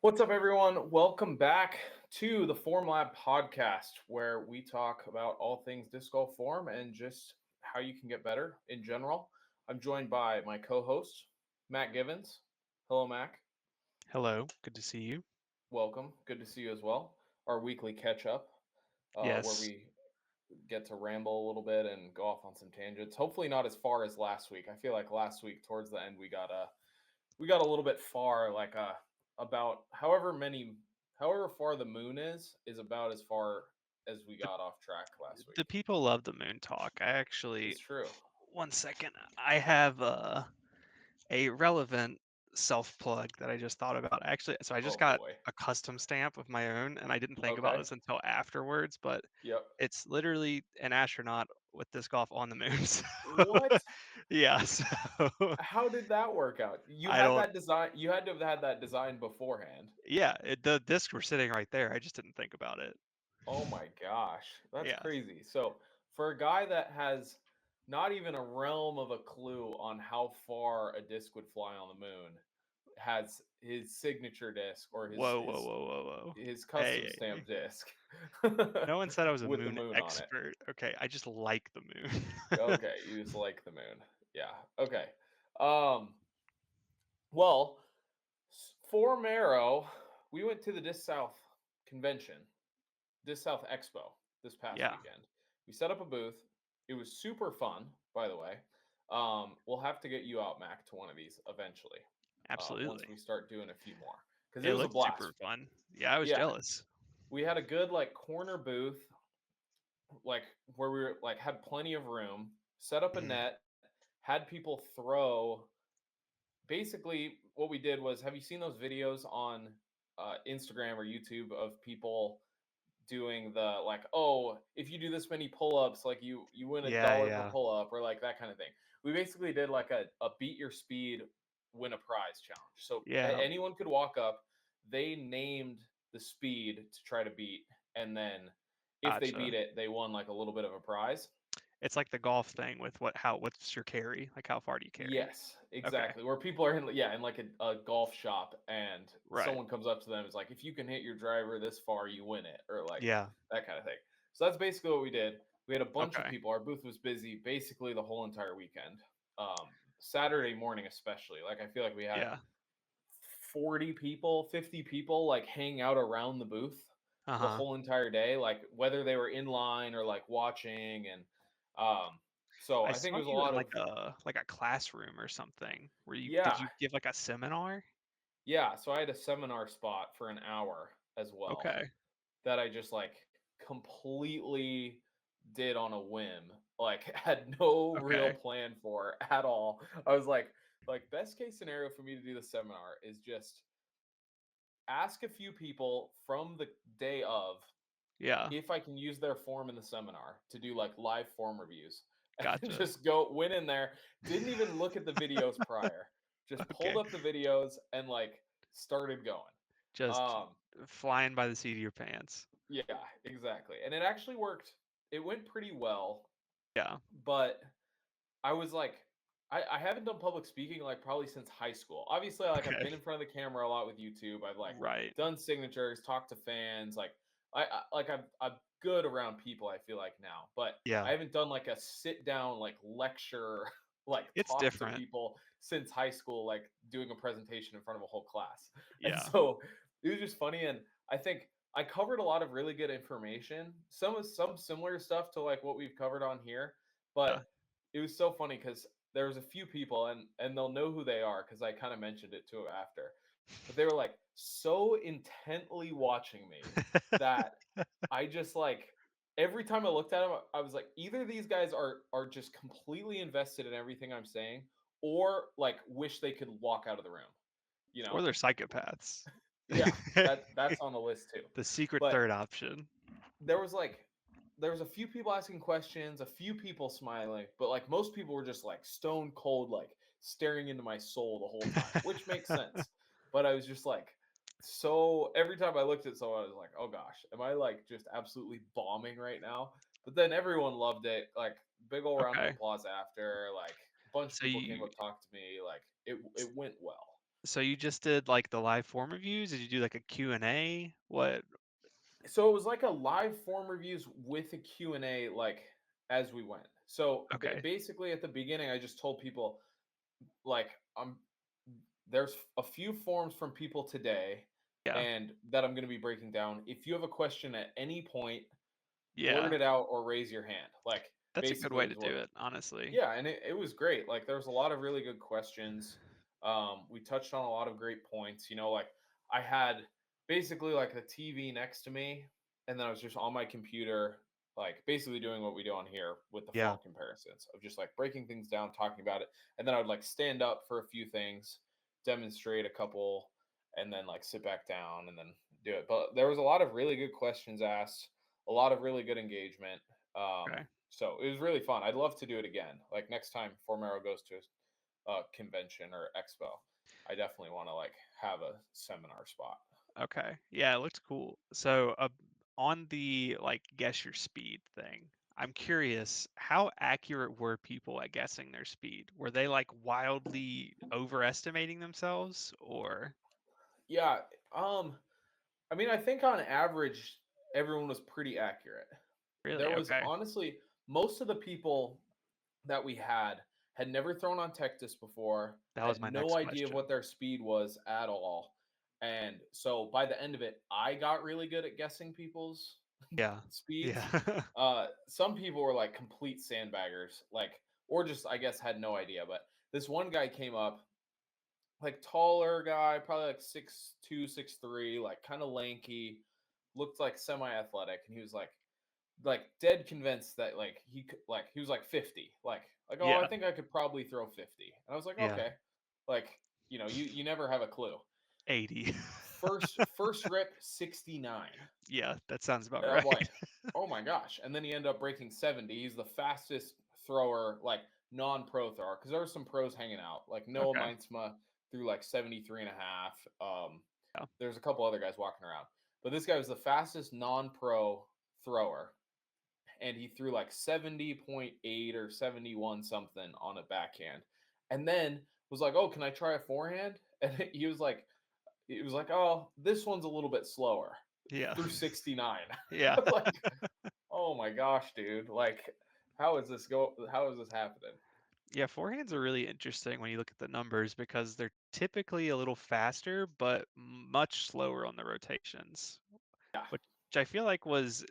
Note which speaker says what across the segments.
Speaker 1: What's up, everyone? Welcome back to the Form Lab podcast, where we talk about all things disc golf form and just how you can get better in general. I'm joined by my co-host, Matt Givens. Hello, Mac.
Speaker 2: Hello, good to see you.
Speaker 1: Welcome. Good to see you as well. Our weekly catch-up, where
Speaker 2: Yes,
Speaker 1: we get to ramble a little bit and go off on some tangents. Hopefully, not as far as last week. I feel like last week, towards the end, we got a little bit far, about however far the moon is about as far as we
Speaker 2: the
Speaker 1: got off track last
Speaker 2: the
Speaker 1: week.
Speaker 2: people love the moon talk. I actually,
Speaker 1: It's true.
Speaker 2: one second, I have a relevant self plug that I just thought about. Actually, so I just
Speaker 1: Oh
Speaker 2: got
Speaker 1: boy.
Speaker 2: a custom stamp of my own, and I didn't think about
Speaker 1: Okay.
Speaker 2: this until afterwards. But
Speaker 1: Yep.
Speaker 2: it's literally an astronaut with disc golf on the moon. So,
Speaker 1: What?
Speaker 2: yeah, so
Speaker 1: How did that work out? You
Speaker 2: I
Speaker 1: had
Speaker 2: don't.
Speaker 1: that design. You had to have had that design beforehand.
Speaker 2: The discs were sitting right there. I just didn't think about it.
Speaker 1: Oh my gosh, that's
Speaker 2: Yeah.
Speaker 1: crazy. So for a guy that has not even a realm of a clue on how far a disc would fly on the moon, has his signature disc or his
Speaker 2: Whoa, whoa,
Speaker 1: his
Speaker 2: whoa, whoa, whoa.
Speaker 1: his
Speaker 2: Hey,
Speaker 1: custom
Speaker 2: hey, hey.
Speaker 1: stamped disc
Speaker 2: No one said I was a
Speaker 1: with the
Speaker 2: moon
Speaker 1: moon on it.
Speaker 2: expert. Okay, I just like the moon.
Speaker 1: Okay, you just like the moon. Yeah. Okay. Um. Well, Formero, we went to the Disc South convention, Disc South Expo this past
Speaker 2: Yeah,
Speaker 1: weekend. We set up a booth. It was super fun, by the way. We'll have to get you out, Mac, to one of these eventually. Once
Speaker 2: absolutely.
Speaker 1: we start doing a few more, because it
Speaker 2: It
Speaker 1: was a
Speaker 2: looked
Speaker 1: blast.
Speaker 2: super fun. Yeah, I was
Speaker 1: Yeah,
Speaker 2: jealous.
Speaker 1: we had a good corner booth, like where we were had plenty of room, set up a
Speaker 2: Mhm.
Speaker 1: net, had people throw. Basically, what we did was, have you seen those videos on Instagram or YouTube of people doing the oh, if you do this many pull-ups, you win a
Speaker 2: Yeah,
Speaker 1: dollar per
Speaker 2: yeah.
Speaker 1: pull-up, or like that kind of thing. We basically did like a beat your speed, win a prize challenge. So
Speaker 2: Yeah,
Speaker 1: anyone could walk up, they named the speed to try to beat, and then if they beat
Speaker 2: gotcha.
Speaker 1: it, they won like a little bit of a prize.
Speaker 2: It's like the golf thing with what's your carry? Like how far do you carry?
Speaker 1: Yes,
Speaker 2: Okay,
Speaker 1: exactly. Where people are in, yeah, in like a golf shop, and
Speaker 2: right.
Speaker 1: someone comes up to them, is like, if you can hit your driver this far, you win it, or like
Speaker 2: Yeah,
Speaker 1: that kind of thing. So that's basically what we did. We had a bunch of
Speaker 2: okay.
Speaker 1: people. Our booth was busy basically the whole entire weekend. Saturday morning, especially. Like, I feel like we had
Speaker 2: Yeah.
Speaker 1: 40 people, 50 people like hang out around the booth the
Speaker 2: Uh-huh.
Speaker 1: whole entire day, like whether they were in line or like watching. And um, so
Speaker 2: I
Speaker 1: I think it
Speaker 2: saw
Speaker 1: was a
Speaker 2: you in
Speaker 1: lot of,
Speaker 2: like a classroom or something. Did
Speaker 1: yeah.
Speaker 2: you give like a seminar?
Speaker 1: Yeah, so I had a seminar spot for an hour as well
Speaker 2: Okay.
Speaker 1: that I just completely did on a whim. Like had no real
Speaker 2: Okay.
Speaker 1: plan for at all. I was like best case scenario for me to do the seminar is just ask a few people from the day of
Speaker 2: Yeah.
Speaker 1: if I can use their form in the seminar to do like live form reviews, and
Speaker 2: Gotcha.
Speaker 1: just go went in there, didn't even look at the videos prior, just pulled
Speaker 2: Okay.
Speaker 1: up the videos and started going.
Speaker 2: Just
Speaker 1: Um,
Speaker 2: flying by the seat of your pants.
Speaker 1: yeah, exactly. And it actually worked. It went pretty well,
Speaker 2: Yeah.
Speaker 1: but I was I haven't done public speaking probably since high school. Obviously, I've
Speaker 2: Okay.
Speaker 1: been in front of the camera a lot with YouTube. I've
Speaker 2: Right.
Speaker 1: done signatures, talked to fans. I'm good around people, I feel like now, but I
Speaker 2: Yeah.
Speaker 1: haven't done a sit down lecture
Speaker 2: It's
Speaker 1: talk to
Speaker 2: different.
Speaker 1: people since high school, doing a presentation in front of a whole class. And
Speaker 2: Yeah.
Speaker 1: so it was just funny, and I think I covered a lot of really good information. Some similar stuff to what we've covered on here,
Speaker 2: Yeah.
Speaker 1: but it was so funny because there was a few people, and they'll know who they are because I kind of mentioned it to them after, but they were so intently watching me that I just every time I looked at them, I was like, either these guys are just completely invested in everything I'm saying, or wish they could walk out of the room, you
Speaker 2: Or
Speaker 1: know?
Speaker 2: they're psychopaths.
Speaker 1: Yeah, that's on the list too.
Speaker 2: The secret
Speaker 1: But
Speaker 2: third option.
Speaker 1: there was there was a few people asking questions, a few people smiling, but most people were just stone cold, staring into my soul the whole time, which makes sense. But I was just so every time I looked at someone, I was like, oh gosh, am I just absolutely bombing right now? But then everyone loved it, big old round of
Speaker 2: Okay.
Speaker 1: applause after, a bunch of
Speaker 2: So
Speaker 1: people came
Speaker 2: you
Speaker 1: up talk to me, it went well.
Speaker 2: So you just did like the live form reviews? Did you do like a Q&A? What?
Speaker 1: So it was like a live form reviews with a Q&A like as we went. So
Speaker 2: Okay.
Speaker 1: basically at the beginning I just told people like there's a few forms from people today
Speaker 2: Yeah.
Speaker 1: and that I'm going to be breaking down. If you have a question at any point, blurt
Speaker 2: Yeah.
Speaker 1: it out or raise your hand. Like
Speaker 2: That's a good
Speaker 1: basically
Speaker 2: way to
Speaker 1: is
Speaker 2: do
Speaker 1: what.
Speaker 2: it, honestly.
Speaker 1: Yeah, and it was great. Like there was a lot of really good questions. We touched on a lot of great points. Like I had basically like the TV next to me, and then I was just on my computer, like basically doing what we do on here with the
Speaker 2: Yeah.
Speaker 1: form comparisons of just like breaking things down, talking about it, and then I would like stand up for a few things, demonstrate a couple, and then like sit back down and then do it. But there was a lot of really good questions asked, a lot of really good engagement. Um,
Speaker 2: Okay.
Speaker 1: so it was really fun. I'd love to do it again. Like next time Formero goes to a convention or expo, I definitely want to like have a seminar spot.
Speaker 2: Okay. Yeah, it looks cool. So, on the like guess your speed thing, I'm curious, how accurate were people at guessing their speed? Were they like wildly overestimating themselves or
Speaker 1: Yeah. Um. I mean, I think on average, everyone was pretty accurate. There
Speaker 2: really?
Speaker 1: was
Speaker 2: Okay.
Speaker 1: honestly most of the people that we had never thrown on tech disc before,
Speaker 2: That was
Speaker 1: had
Speaker 2: my
Speaker 1: no
Speaker 2: next
Speaker 1: idea of
Speaker 2: question.
Speaker 1: what their speed was at all. And so by the end of it, I got really good at guessing people's
Speaker 2: Yeah.
Speaker 1: speeds.
Speaker 2: Yeah.
Speaker 1: Some people were like complete sandbaggers, like, or just, I guess, had no idea. But this one guy came up, like, taller guy, probably like 6'2", 6'3", like, kind of lanky, looked like semi athletic. And he was like dead convinced that like he could like he was like 50 like oh I
Speaker 2: Yeah.
Speaker 1: think I could probably throw 50 and I was like
Speaker 2: Yeah.
Speaker 1: okay like you never have a clue.
Speaker 2: 80.
Speaker 1: First rip 69
Speaker 2: Yeah, that sounds about
Speaker 1: and I'm
Speaker 2: right.
Speaker 1: like oh my gosh, and then he ended up breaking 70. He's the fastest thrower, like non-pro thrower, because there were some pros hanging out like Noah
Speaker 2: Okay.
Speaker 1: Meinsma threw like 73 and a half.
Speaker 2: Yeah.
Speaker 1: There's a couple other guys walking around, but this guy was the fastest non-pro thrower, and he threw like 70.8 or 71 something on a backhand, and then was like, oh, can I try a forehand? And he was like, oh, this one's a little bit slower,
Speaker 2: Yeah.
Speaker 1: through 69.
Speaker 2: Yeah.
Speaker 1: Like, oh my gosh, dude, like how is this happening?
Speaker 2: Yeah, forehands are really interesting when you look at the numbers because they're typically a little faster, but much slower on the rotations,
Speaker 1: Yeah,
Speaker 2: which I feel like was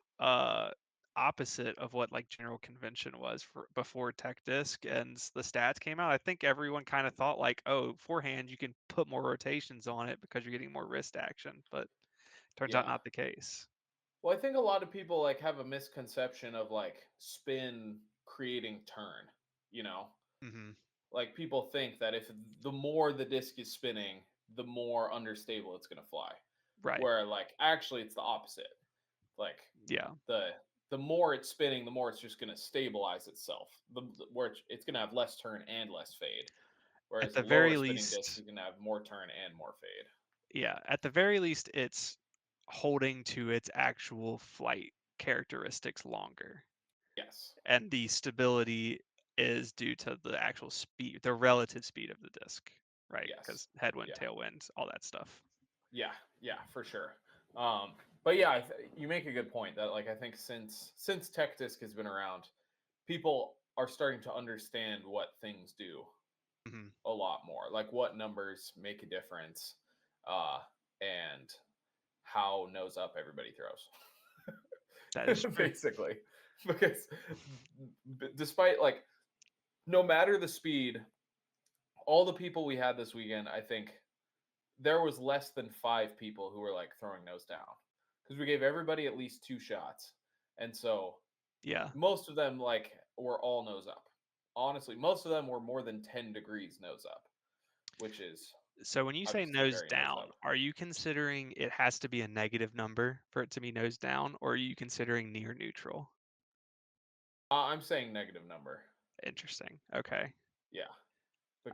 Speaker 2: opposite of what like general convention was for before Tech Disc and the stats came out. I think everyone kind of thought like, oh, forehand you can put more rotations on it because you're getting more wrist action, but turns out
Speaker 1: yeah.
Speaker 2: not the case.
Speaker 1: Well, I think a lot of people like have a misconception of like spin creating turn, you know
Speaker 2: Hmm.
Speaker 1: like people think that if the more the disc is spinning, the more understable it's going to fly,
Speaker 2: Right.
Speaker 1: where like actually it's the opposite. Like
Speaker 2: Yeah.
Speaker 1: the the more it's spinning, the more it's just going to stabilize itself, where it's going to have less turn and less fade,
Speaker 2: At
Speaker 1: whereas a
Speaker 2: the
Speaker 1: lower
Speaker 2: very
Speaker 1: spinning disc
Speaker 2: least,
Speaker 1: is going to have more turn and more fade.
Speaker 2: yeah, at the very least, it's holding to its actual flight characteristics longer.
Speaker 1: Yes.
Speaker 2: And the stability is due to the actual speed, the relative speed of the disc, right?
Speaker 1: Yes.
Speaker 2: Because headwind,
Speaker 1: Yeah.
Speaker 2: tailwind, all that stuff.
Speaker 1: Yeah. Yeah. For sure. But yeah, you make a good point that like I think since tech disc has been around, people are starting to understand what things do
Speaker 2: Hmm.
Speaker 1: a lot more, like what numbers make a difference, uh, and how nose up everybody
Speaker 2: That is
Speaker 1: throws,
Speaker 2: true.
Speaker 1: basically. Because despite like no matter the speed, all the people we had this weekend, I think there was less than 5 people who were like throwing nose down because we gave everybody at least 2 shots, and so
Speaker 2: Yeah.
Speaker 1: most of them like were all nose up. Honestly, most of them were more than 10 degrees nose up, which is
Speaker 2: So when you say
Speaker 1: obviously
Speaker 2: nose
Speaker 1: very nose
Speaker 2: down,
Speaker 1: up.
Speaker 2: are you considering it has to be a negative number for it to be nose down, or are you considering near neutral?
Speaker 1: I'm saying negative number.
Speaker 2: Interesting. Okay.
Speaker 1: Yeah,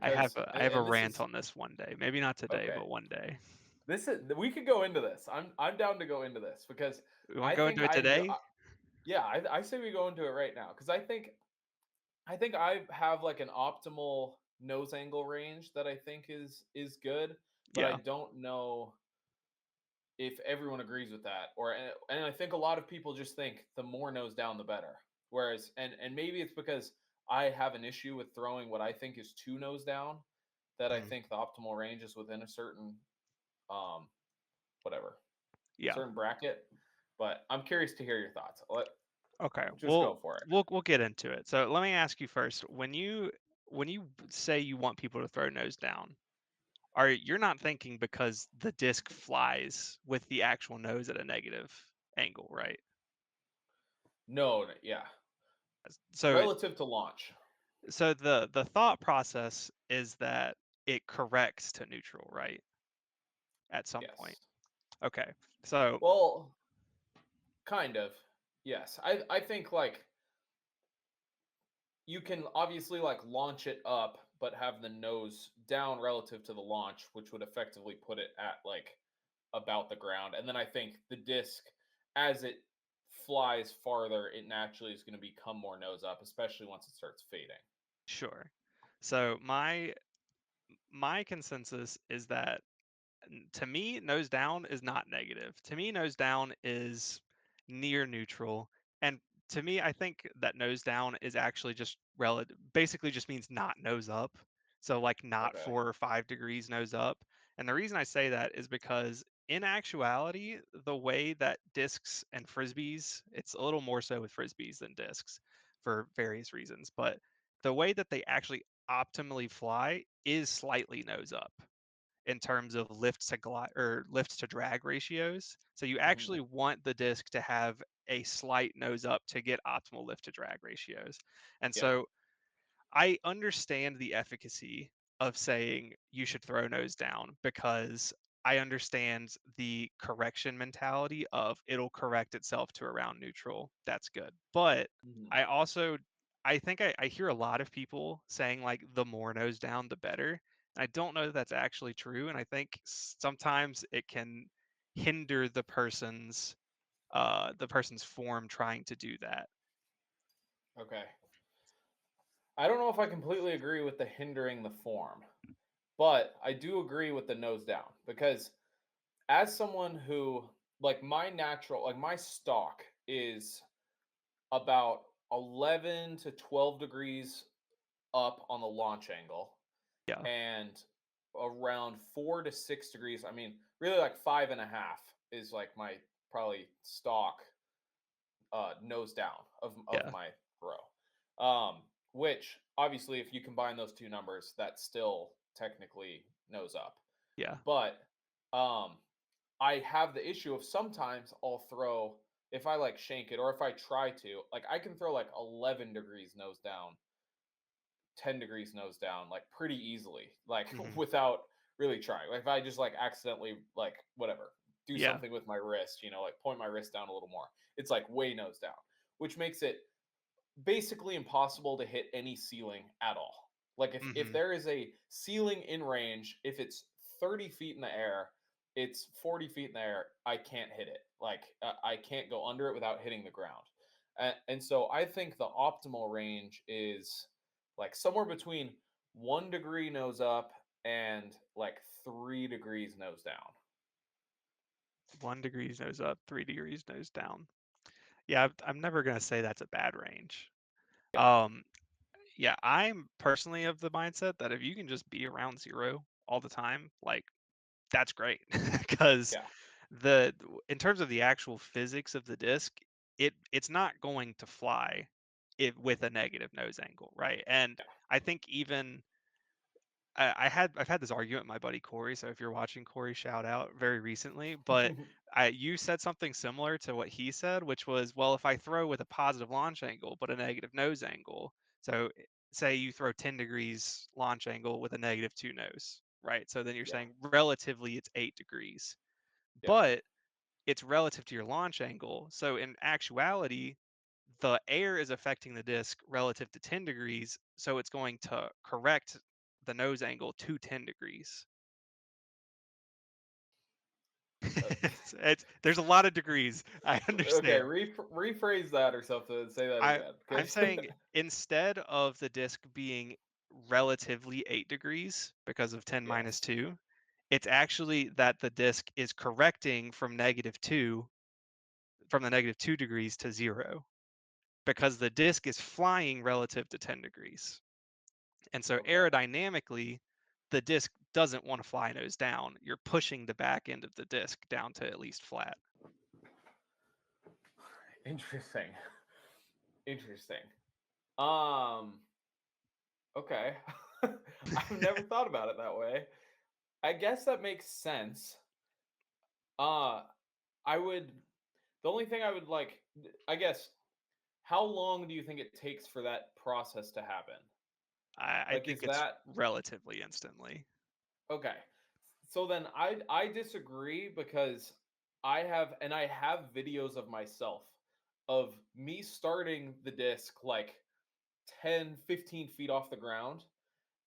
Speaker 2: I have
Speaker 1: because
Speaker 2: a
Speaker 1: and this
Speaker 2: rant
Speaker 1: is
Speaker 2: on this one day. Maybe not today,
Speaker 1: okay.
Speaker 2: but one day.
Speaker 1: This is we could go into this. I'm down to go into this because
Speaker 2: We want
Speaker 1: I
Speaker 2: to go
Speaker 1: think
Speaker 2: into it
Speaker 1: I know.
Speaker 2: today?
Speaker 1: Yeah, I say we go into it right now because I think I have like an optimal nose angle range that I think is good, but I
Speaker 2: Yeah.
Speaker 1: don't know if everyone agrees with that. Or and I think a lot of people just think the more nose down the better. Whereas and maybe it's because I have an issue with throwing what I think is too nose down, that I
Speaker 2: Mm.
Speaker 1: think the optimal range is within a certain um whatever,
Speaker 2: Yeah.
Speaker 1: certain bracket. But I'm curious to hear your thoughts.
Speaker 2: Okay.
Speaker 1: Just go for it.
Speaker 2: We'll get into it. So let me ask you first, when you say you want people to throw nose down, are you're not thinking because the disc flies with the actual nose at a negative angle, right?
Speaker 1: No, yeah.
Speaker 2: So
Speaker 1: Relative to launch.
Speaker 2: the thought process is that it corrects to neutral, right? At some point.
Speaker 1: Yes.
Speaker 2: Okay. So
Speaker 1: Well, kind of. Yes. I think like you can obviously like launch it up but have the nose down relative to the launch, which would effectively put it at like about the ground. And then I think the disc, as it flies farther, it naturally is going to become more nose up, especially once it starts fading.
Speaker 2: sure. So my consensus is that to me, nose down is not negative. To me, nose down is near neutral. And to me, I think that nose down is actually just relative, basically just means not nose up. So, like, not
Speaker 1: Okay.
Speaker 2: 4 or 5 degrees nose up. And the reason I say that is because in actuality, the way that discs and frisbees, it's a little more so with frisbees than discs for various reasons, but the way that they actually optimally fly is slightly nose up in terms of lift to glide or lift to drag ratios. So you
Speaker 1: Hmm.
Speaker 2: actually want the disc to have a slight nose up to get optimal lift to drag ratios. And
Speaker 1: Yeah.
Speaker 2: so I understand the efficacy of saying you should throw nose down because I understand the correction mentality of it'll correct itself to around neutral. That's good. But
Speaker 1: Hmm.
Speaker 2: I also I think I hear a lot of people saying like the more nose down, the better. I don't know that that's actually true. And I think sometimes it can hinder the person's form trying to do that.
Speaker 1: Okay. I don't know if I completely agree with the hindering the form, but I do agree with the nose down because as someone who like my natural like my stock is about 11 to 12 degrees up on the launch angle
Speaker 2: Yeah.
Speaker 1: and around 4 to 6 degrees. I mean, really like 5.5 is like my probably stock nose down of
Speaker 2: Yeah.
Speaker 1: my throw. Which obviously, if you combine those two numbers, that's still technically nose up.
Speaker 2: Yeah.
Speaker 1: But um, I have the issue of sometimes I'll throw if I like shank it or if I try to, like I can throw like 11 degrees nose down, 10 degrees nose down, like pretty easily, like
Speaker 2: Hmm.
Speaker 1: without really trying. Like if I just like accidentally like whatever, do
Speaker 2: Yeah.
Speaker 1: something with my wrist, like point my wrist down a little more. It's like way nose down, which makes it basically impossible to hit any ceiling at all. Like if
Speaker 2: Hmm.
Speaker 1: there is a ceiling in range, if it's 30 feet in the air, it's 40 feet in the air, I can't hit it. Like I can't go under it without hitting the ground. And so I think the optimal range is like somewhere between 1 degree nose up and like 3 degrees nose down.
Speaker 2: 1 degrees nose up, 3 degrees nose down. Yeah, I'm never gonna say that's a bad range.
Speaker 1: Yeah,
Speaker 2: Um, yeah, I'm personally of the mindset that if you can just be around zero all the time, like that's great. Because
Speaker 1: yeah,
Speaker 2: the in terms of the actual physics of the disc, it's not going to fly it with a negative nose angle, right? And I think even I've had this argument with my buddy Corey. So if you're watching Corey, shout out very recently. But
Speaker 1: yeah.
Speaker 2: you said something similar to what he said, which was, well, if I throw with a positive launch angle but a negative nose angle, so say you throw 10 degrees launch angle with a -2 nose, right? So then you're
Speaker 1: Yeah,
Speaker 2: saying relatively it's 8 degrees,
Speaker 1: yeah.
Speaker 2: but it's relative to your launch angle. So in actuality, the air is affecting the disc relative to 10 degrees, so it's going to correct the nose angle to 10 degrees.
Speaker 1: Uh,
Speaker 2: There's a lot of degrees. I
Speaker 1: Okay,
Speaker 2: understand.
Speaker 1: rephrase that or something and say that
Speaker 2: I
Speaker 1: again.
Speaker 2: I'm
Speaker 1: Because
Speaker 2: saying instead of the disc being relatively 8 degrees because of 10 minus
Speaker 1: Yes.
Speaker 2: 2. It's actually that the disk is correcting from -2 from the -2 degrees to 0 because the disk is flying relative to 10 degrees. And so
Speaker 1: Okay.
Speaker 2: aerodynamically, the disk doesn't want to fly nose down. You're pushing the back end of the disk down to at least flat.
Speaker 1: Interesting. Interesting. Um. Okay. I've never thought about it that way. I guess that makes sense. Uh, I would. The only thing I would like, I guess, how long do you think it takes for that process to happen?
Speaker 2: I
Speaker 1: Like,
Speaker 2: think
Speaker 1: is
Speaker 2: it's
Speaker 1: that
Speaker 2: relatively instantly.
Speaker 1: okay? So then I disagree because I have videos of myself of me starting the disc like 10, 15 feet off the ground,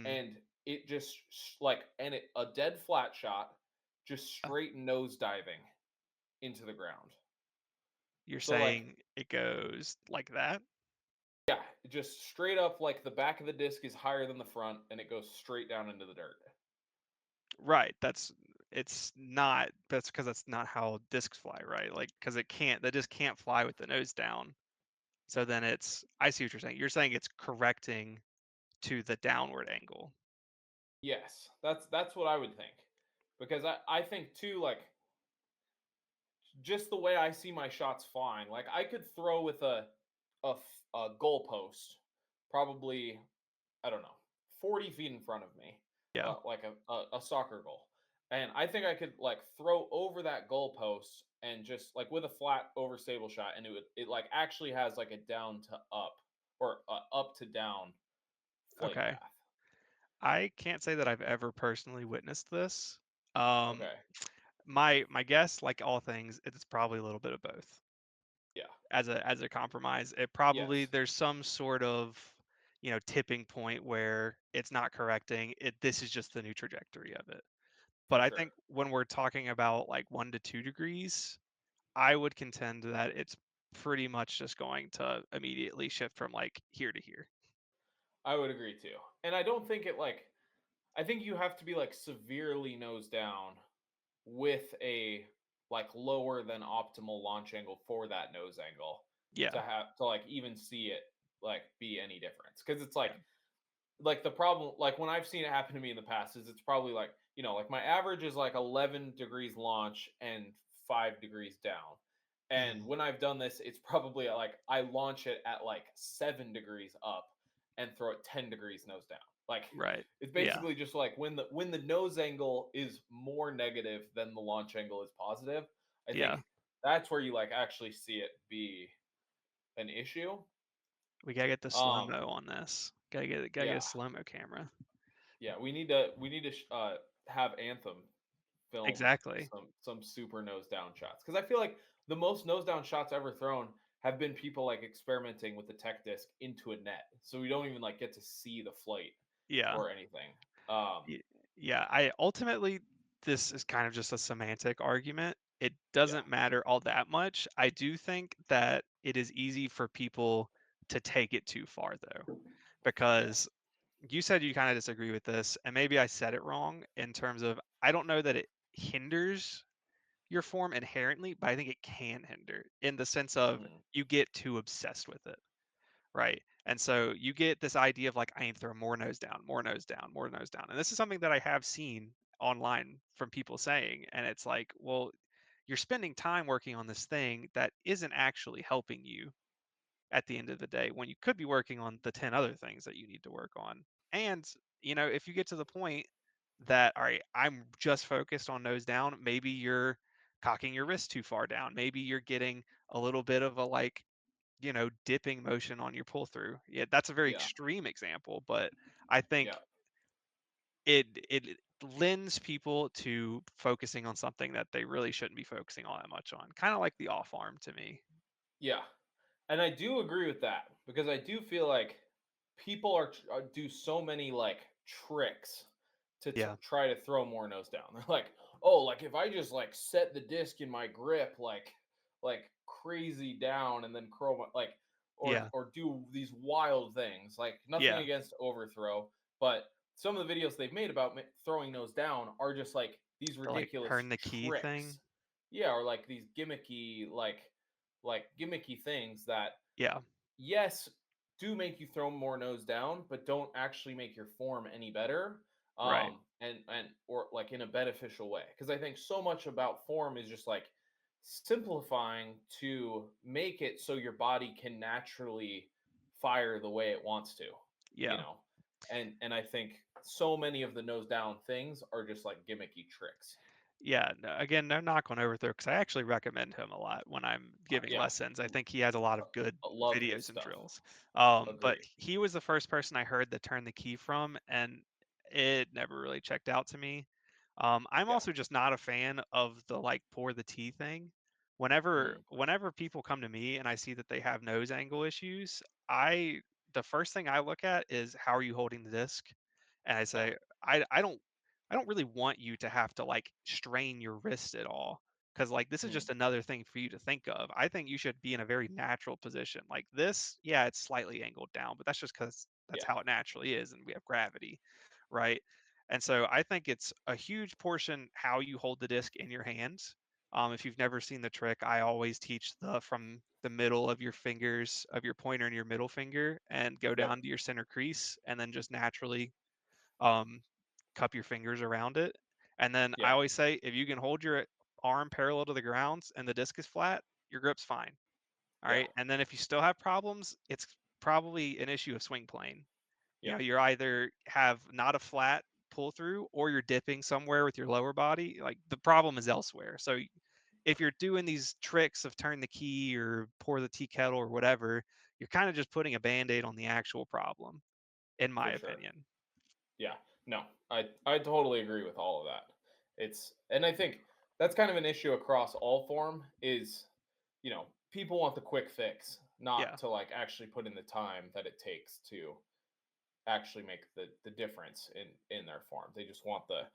Speaker 2: Mm.
Speaker 1: and it just like and it a dead flat shot, just
Speaker 2: Uh,
Speaker 1: straight nose diving into the ground.
Speaker 2: You're
Speaker 1: So like
Speaker 2: saying it goes like that?
Speaker 1: yeah, just straight up like the back of the disc is higher than the front and it goes straight down into the dirt.
Speaker 2: Right. It's not, that's because that's not how discs fly, right? Like, because the disc can't fly with the nose down. So then I see what you're saying. You're saying it's correcting to the downward angle.
Speaker 1: Yes, that's what I would think. Because I think too like just the way I see my shots flying, like I could throw with a goalpost, probably I don't know, 40 feet in front of me,
Speaker 2: Yeah.
Speaker 1: like a soccer goal, and I think I could like throw over that goalpost and just like with a flat overstable shot, and it like actually has like a down to up or up to down flight
Speaker 2: Okay.
Speaker 1: path.
Speaker 2: I can't say that I've ever personally witnessed this. Um,
Speaker 1: Okay.
Speaker 2: my guess, like all things, it's probably a little bit of both.
Speaker 1: Yeah.
Speaker 2: As a compromise, it probably
Speaker 1: Yes.
Speaker 2: there's some sort of, tipping point where it's not correcting it. This is just the new trajectory of it.
Speaker 1: For
Speaker 2: But I
Speaker 1: sure.
Speaker 2: think when we're talking about like 1 to 2 degrees, I would contend that it's pretty much just going to immediately shift from like here to here.
Speaker 1: I would agree too. And I don't think it like I think you have to be like severely nose down with a like lower than optimal launch angle for that nose angle
Speaker 2: Yeah,
Speaker 1: to have to like even see it like be any difference because it's
Speaker 2: yeah,
Speaker 1: like the problem like when I've seen it happen to me in the past is it's probably like like my average is like 11 degrees launch and 5 degrees down, and
Speaker 2: mhm,
Speaker 1: when I've done this it's probably like I launch it at like 7 degrees up and throw it 10 degrees nose down. Like
Speaker 2: right,
Speaker 1: it's
Speaker 2: yeah,
Speaker 1: basically just like when the nose angle is more negative than the launch angle is positive. I
Speaker 2: yeah.
Speaker 1: think that's where you like actually see it be an issue.
Speaker 2: We gotta get the slow
Speaker 1: Um,
Speaker 2: mo on this. Gotta get a
Speaker 1: yeah,
Speaker 2: slow mo camera.
Speaker 1: yeah, we need to have Anthem film
Speaker 2: Exactly.
Speaker 1: some super nose down shots because I feel like the most nose down shots ever thrown have been people like experimenting with the tech disc into a net, so we don't even like get to see the flight
Speaker 2: Yeah.
Speaker 1: or anything. Um,
Speaker 2: Y- Yeah, I ultimately this is kind of just a semantic argument. It
Speaker 1: yeah,
Speaker 2: doesn't matter all that much. I do think that it is easy for people to take it too far though,
Speaker 1: yes,
Speaker 2: because you said you kind of disagree with this, and maybe I said it wrong in terms of I don't know that it hinders your form inherently, but I think it can hinder in the sense of
Speaker 1: mm,
Speaker 2: you get too obsessed with it. Right. And so you get this idea of like, I need to throw more nose down, more nose down, more nose down. And this is something that I have seen online from people saying. And it's like, well, you're spending time working on this thing that isn't actually helping you at the end of the day when you could be working on the 10 other things that you need to work on. And, if you get to the point that, all right, I'm just focused on nose down, maybe you're cocking your wrist too far down. Maybe you're getting a little bit of a like, dipping motion on your pull through. Yeah, that's a very
Speaker 1: yeah,
Speaker 2: extreme example, but I
Speaker 1: yeah.
Speaker 2: think it lends people to focusing on something that they really shouldn't be focusing all that much on. Kind of like the off arm to me.
Speaker 1: Yeah, and I do agree with that because I do feel like people do so many like tricks to
Speaker 2: Yeah.
Speaker 1: try to throw more nose down. They're like, oh, like if I just like set the disc in my grip like crazy down and then curl my like
Speaker 2: Yeah.
Speaker 1: or do these wild things. Like nothing
Speaker 2: Yeah.
Speaker 1: against overthrow, but some of the videos they've made about throwing nose down are just like these
Speaker 2: The like
Speaker 1: ridiculous
Speaker 2: turn the key
Speaker 1: tricks.
Speaker 2: thing.
Speaker 1: Yeah, or like these gimmicky like gimmicky things that
Speaker 2: Yeah,
Speaker 1: yes, do make you throw more nose down, but don't actually make your form any better.
Speaker 2: right.
Speaker 1: And or like in a beneficial way. Because I think so much about form is just like simplifying to make it so your body can naturally fire the way it wants to, you
Speaker 2: Yeah.
Speaker 1: know. And I think so many of the nose down things are just like gimmicky tricks.
Speaker 2: Yeah, no, again, no knock on Overthrow because I actually recommend him a lot when I'm giving
Speaker 1: Yeah,
Speaker 2: lessons. I think he has a lot of good
Speaker 1: love his
Speaker 2: videos and
Speaker 1: stuff.
Speaker 2: drills. But
Speaker 1: Agree.
Speaker 2: he was the first person I heard that turned the key from, and it never really checked out to me. I'm
Speaker 1: Yeah.
Speaker 2: also just not a fan of the like pour the tea thing. Whenever people come to me and I see that they have nose angle issues, I the first thing I look at is how are you holding the disc, and I
Speaker 1: No.
Speaker 2: say I don't really want you to have to like strain your wrist at all because like this is
Speaker 1: Mm,
Speaker 2: just another thing for you to think of. I think you should be in a very natural position. Like this, yeah, it's slightly angled down, but that's just because that's
Speaker 1: yeah.
Speaker 2: how it naturally is and we have gravity, right? And so I think it's a huge portion how you hold the disc in your hands. If you've never seen the trick, I always teach the from the middle of your fingers of your pointer and your middle finger and go
Speaker 1: Yep.
Speaker 2: down to your center crease and then just naturally um, cup your fingers around it. And then I
Speaker 1: Yeah.
Speaker 2: always say if you can hold your arm parallel to the ground and the disc is flat, your grip's fine. All
Speaker 1: Yeah.
Speaker 2: right. And then if you still have problems, it's probably an issue of swing plane. You
Speaker 1: Yeah.
Speaker 2: know, you're either have not a flat pull through or you're dipping somewhere with your lower body. Like the problem is elsewhere. So if you're doing these tricks of turn the key or pour the tea kettle or whatever, you're kind of just putting a band-aid on the actual problem, in my
Speaker 1: For sure.
Speaker 2: opinion.
Speaker 1: Yeah. No, I totally agree with all of that. And I think that's kind of an issue across all form is, people want the quick fix,
Speaker 2: Yeah.
Speaker 1: not to like actually put in the time that it takes to actually make the difference in their form. They just want the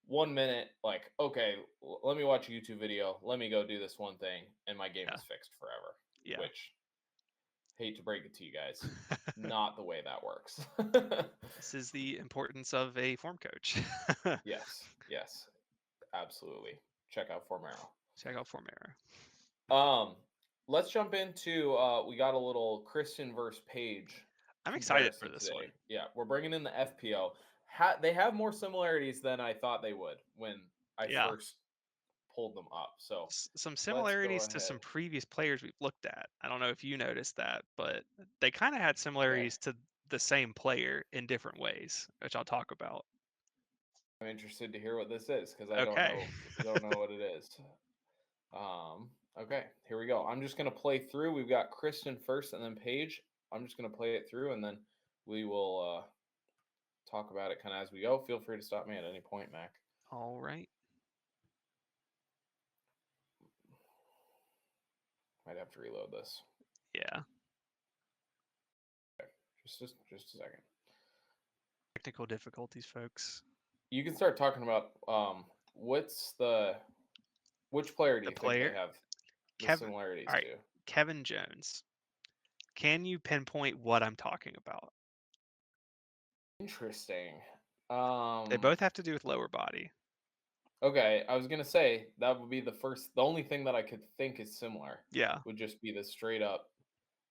Speaker 1: 1 minute, like, okay, let me watch a YouTube video, let me go do this one thing, and my game
Speaker 2: Yeah.
Speaker 1: is fixed forever.
Speaker 2: Yeah.
Speaker 1: Which, hate to break it to you guys, not the way that works.
Speaker 2: This is the importance of a form coach.
Speaker 1: Yes, yes, absolutely. Check out Formero.
Speaker 2: Check out Formero.
Speaker 1: Um, let's jump into we got a little Kristin versus Paige
Speaker 2: I'm excited for
Speaker 1: comparison
Speaker 2: this
Speaker 1: today.
Speaker 2: one.
Speaker 1: Yeah, we're bringing in the FPO. They have more similarities than I thought they would when I
Speaker 2: Yeah.
Speaker 1: first pulled them up. So
Speaker 2: Some
Speaker 1: let's go
Speaker 2: similarities to
Speaker 1: ahead.
Speaker 2: some previous players we've looked at. I don't know if you noticed that, but they kind of had
Speaker 1: Okay,
Speaker 2: similarities to the same player in different ways, which I'll talk about.
Speaker 1: I'm interested to hear what this is because I don't
Speaker 2: Okay.
Speaker 1: know what it is. Okay, here we go. I'm just gonna play through. We've got Kristin first, and then Paige. I'm just gonna play it through, and then we will talk about it kind of as we go. Feel free to stop me at any point, Mac.
Speaker 2: All right.
Speaker 1: Might have to reload this.
Speaker 2: Yeah.
Speaker 1: Okay, just a second.
Speaker 2: Technical difficulties, folks.
Speaker 1: You can start talking about what's the which player do
Speaker 2: The
Speaker 1: you think they
Speaker 2: player,
Speaker 1: have the
Speaker 2: Kevin.
Speaker 1: similarities
Speaker 2: All right.
Speaker 1: to?
Speaker 2: Kevin Jones. Can you pinpoint what I'm talking about?
Speaker 1: Interesting.
Speaker 2: They both have to do with lower body.
Speaker 1: Okay, I was gonna say that would be the only thing that I could think is similar
Speaker 2: Yeah.
Speaker 1: would just be the straight up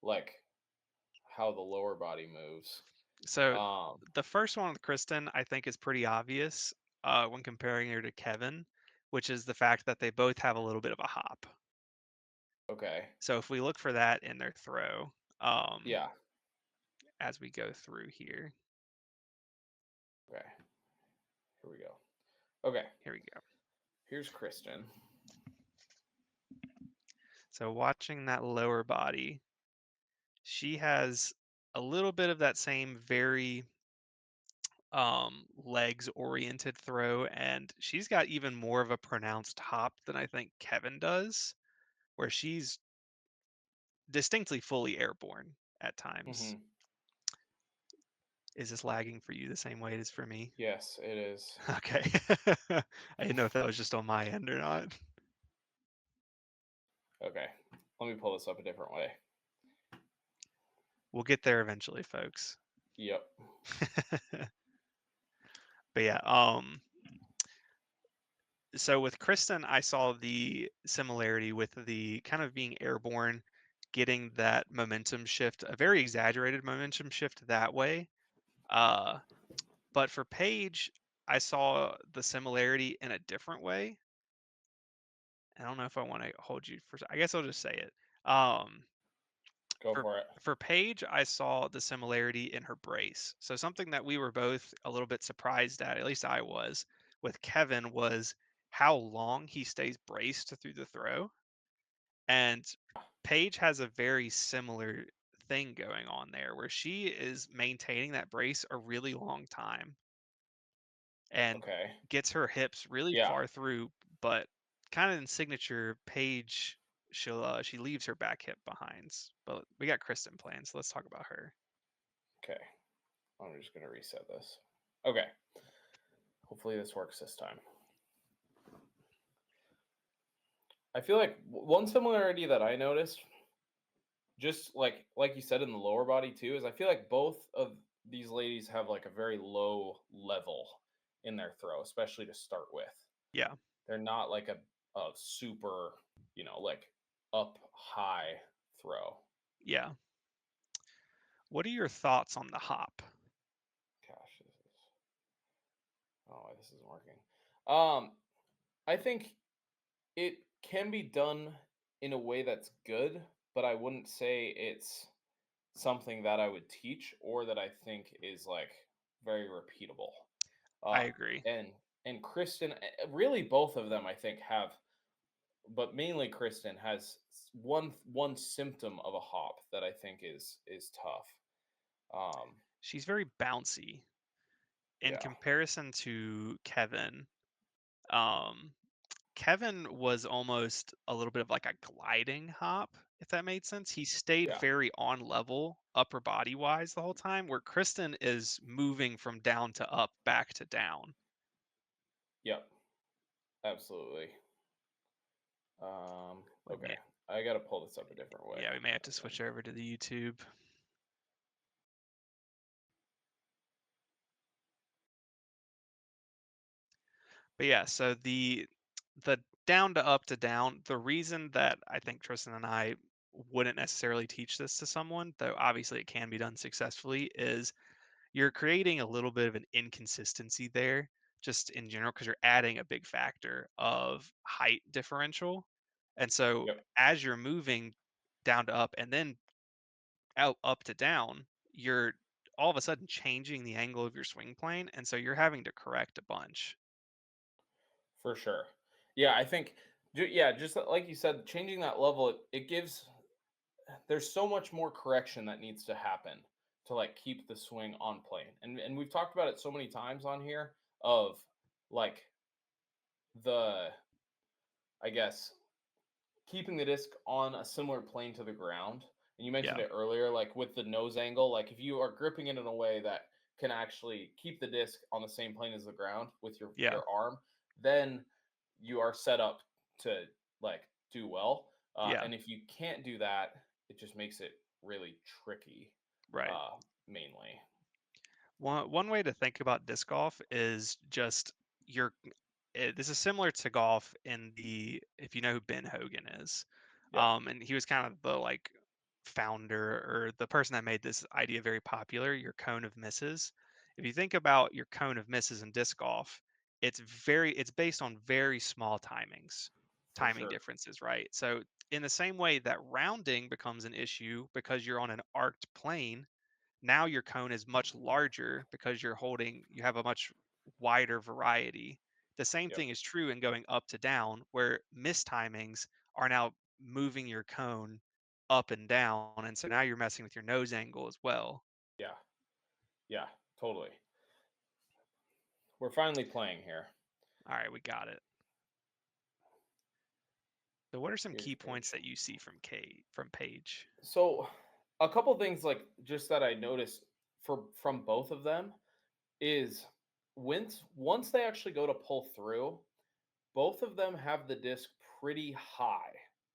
Speaker 1: like how the lower body moves.
Speaker 2: So
Speaker 1: Um,
Speaker 2: the first one with Kristen, I think, is pretty obvious when comparing her to Kevin, which is the fact that they both have a little bit of a hop.
Speaker 1: okay,
Speaker 2: So if we look for that in their throw,
Speaker 1: yeah,
Speaker 2: as we go through here,
Speaker 1: okay, here we go. Okay,
Speaker 2: here we go.
Speaker 1: here's Kristen.
Speaker 2: So watching that lower body, she has a little bit of that same very legs oriented throw, and she's got even more of a pronounced hop than I think Kevin does, where she's distinctly fully airborne at times.
Speaker 1: Hmm.
Speaker 2: Is this lagging for you the same way it is for me?
Speaker 1: Yes, it is.
Speaker 2: Okay. I didn't know if that was just on my end or not.
Speaker 1: Okay, let me pull this up a different way.
Speaker 2: We'll get there eventually, folks.
Speaker 1: Yep.
Speaker 2: But yeah, so with Kristen, I saw the similarity with the kind of being airborne, getting that momentum shift, a very exaggerated momentum shift that way. Uh, but for Paige, I saw the similarity in a different way. I don't know if I want to hold you for, I guess I'll just say it. Um,
Speaker 1: Go
Speaker 2: for
Speaker 1: for it.
Speaker 2: for Paige, I saw the similarity in her brace. So something that we were both a little bit surprised at least I was, with Kevin was how long he stays braced through the throw. And Paige has a very similar thing going on there where she is maintaining that brace a really long time and
Speaker 1: Okay.
Speaker 2: gets her hips really
Speaker 1: Yeah.
Speaker 2: far through, but kind of in signature Paige, she leaves her back hip behind. But we got Kristen playing, so let's talk about her.
Speaker 1: Okay. I'm just gonna reset this. Okay. Hopefully this works this time. I feel like one similarity that I noticed, just like you said in the lower body too, is I feel like both of these ladies have like a very low level in their throw, especially to start with.
Speaker 2: Yeah,
Speaker 1: They're not like a super, like up high throw.
Speaker 2: yeah. What are your thoughts on the hop?
Speaker 1: Gosh, this isn't working. Um, I think it can be done in a way that's good, but I wouldn't say it's something that I would teach or that I think is like very repeatable.
Speaker 2: I
Speaker 1: Uh,
Speaker 2: agree.
Speaker 1: and and Kristen, really both of them I think have, but mainly Kristen has one symptom of a hop that I think is tough. Um,
Speaker 2: She's very bouncy in
Speaker 1: yeah,
Speaker 2: comparison to Kevin. Um, Kevin was almost a little bit of like a gliding hop, if that made sense. He stayed
Speaker 1: yeah,
Speaker 2: very on level, upper body wise the whole time, where Kristen is moving from down to up, back to down.
Speaker 1: yep, absolutely. Um,
Speaker 2: We
Speaker 1: okay,
Speaker 2: may,
Speaker 1: I got to pull this up a different way.
Speaker 2: yeah, we may have to
Speaker 1: And then,
Speaker 2: switch over to the YouTube. But yeah, so the down to up to down, the reason that I think Tristan and I wouldn't necessarily teach this to someone, though obviously it can be done successfully, is you're creating a little bit of an inconsistency there, just in general, because you're adding a big factor of height differential. And so
Speaker 1: yep,
Speaker 2: as you're moving down to up and then out up to down, you're all of a sudden changing the angle of your swing plane. And so you're having to correct a bunch.
Speaker 1: for sure. Yeah, I think, yeah, just like you said, changing that level, it gives there's so much more correction that needs to happen to like keep the swing on plane. And we've talked about it so many times on here of like the I guess keeping the disc on a similar plane to the ground. And you mentioned
Speaker 2: Yeah.
Speaker 1: it earlier, like with the nose angle, like if you are gripping it in a way that can actually keep the disc on the same plane as the ground with
Speaker 2: Yeah.
Speaker 1: your arm, then you are set up to like do well.
Speaker 2: Yeah.
Speaker 1: And if you can't do that, it just makes it really tricky,
Speaker 2: Right.
Speaker 1: mainly.
Speaker 2: One way to think about disc golf is just your this is similar to golf in the if you know who Ben Hogan is.
Speaker 1: Yep.
Speaker 2: And he was kind of the like founder or the person that made this idea very popular, your cone of misses. If you think about your cone of misses in disc golf, it's based on very small
Speaker 1: For
Speaker 2: timing
Speaker 1: sure.
Speaker 2: differences, right? So in the same way that rounding becomes an issue because you're on an arced plane, now your cone is much larger because you have a much wider variety. The same
Speaker 1: Yep.
Speaker 2: thing is true in going up to down, where mistimings are now moving your cone up and down. And so now you're messing with your nose angle as well.
Speaker 1: Yeah. Yeah. Totally. We're finally playing here.
Speaker 2: All right, we got it. So what are some
Speaker 1: Here's
Speaker 2: key points
Speaker 1: Paige.
Speaker 2: that you see from Paige?
Speaker 1: So a couple things like just that I noticed from both of them is once they actually go to pull through, both of them have the disc pretty high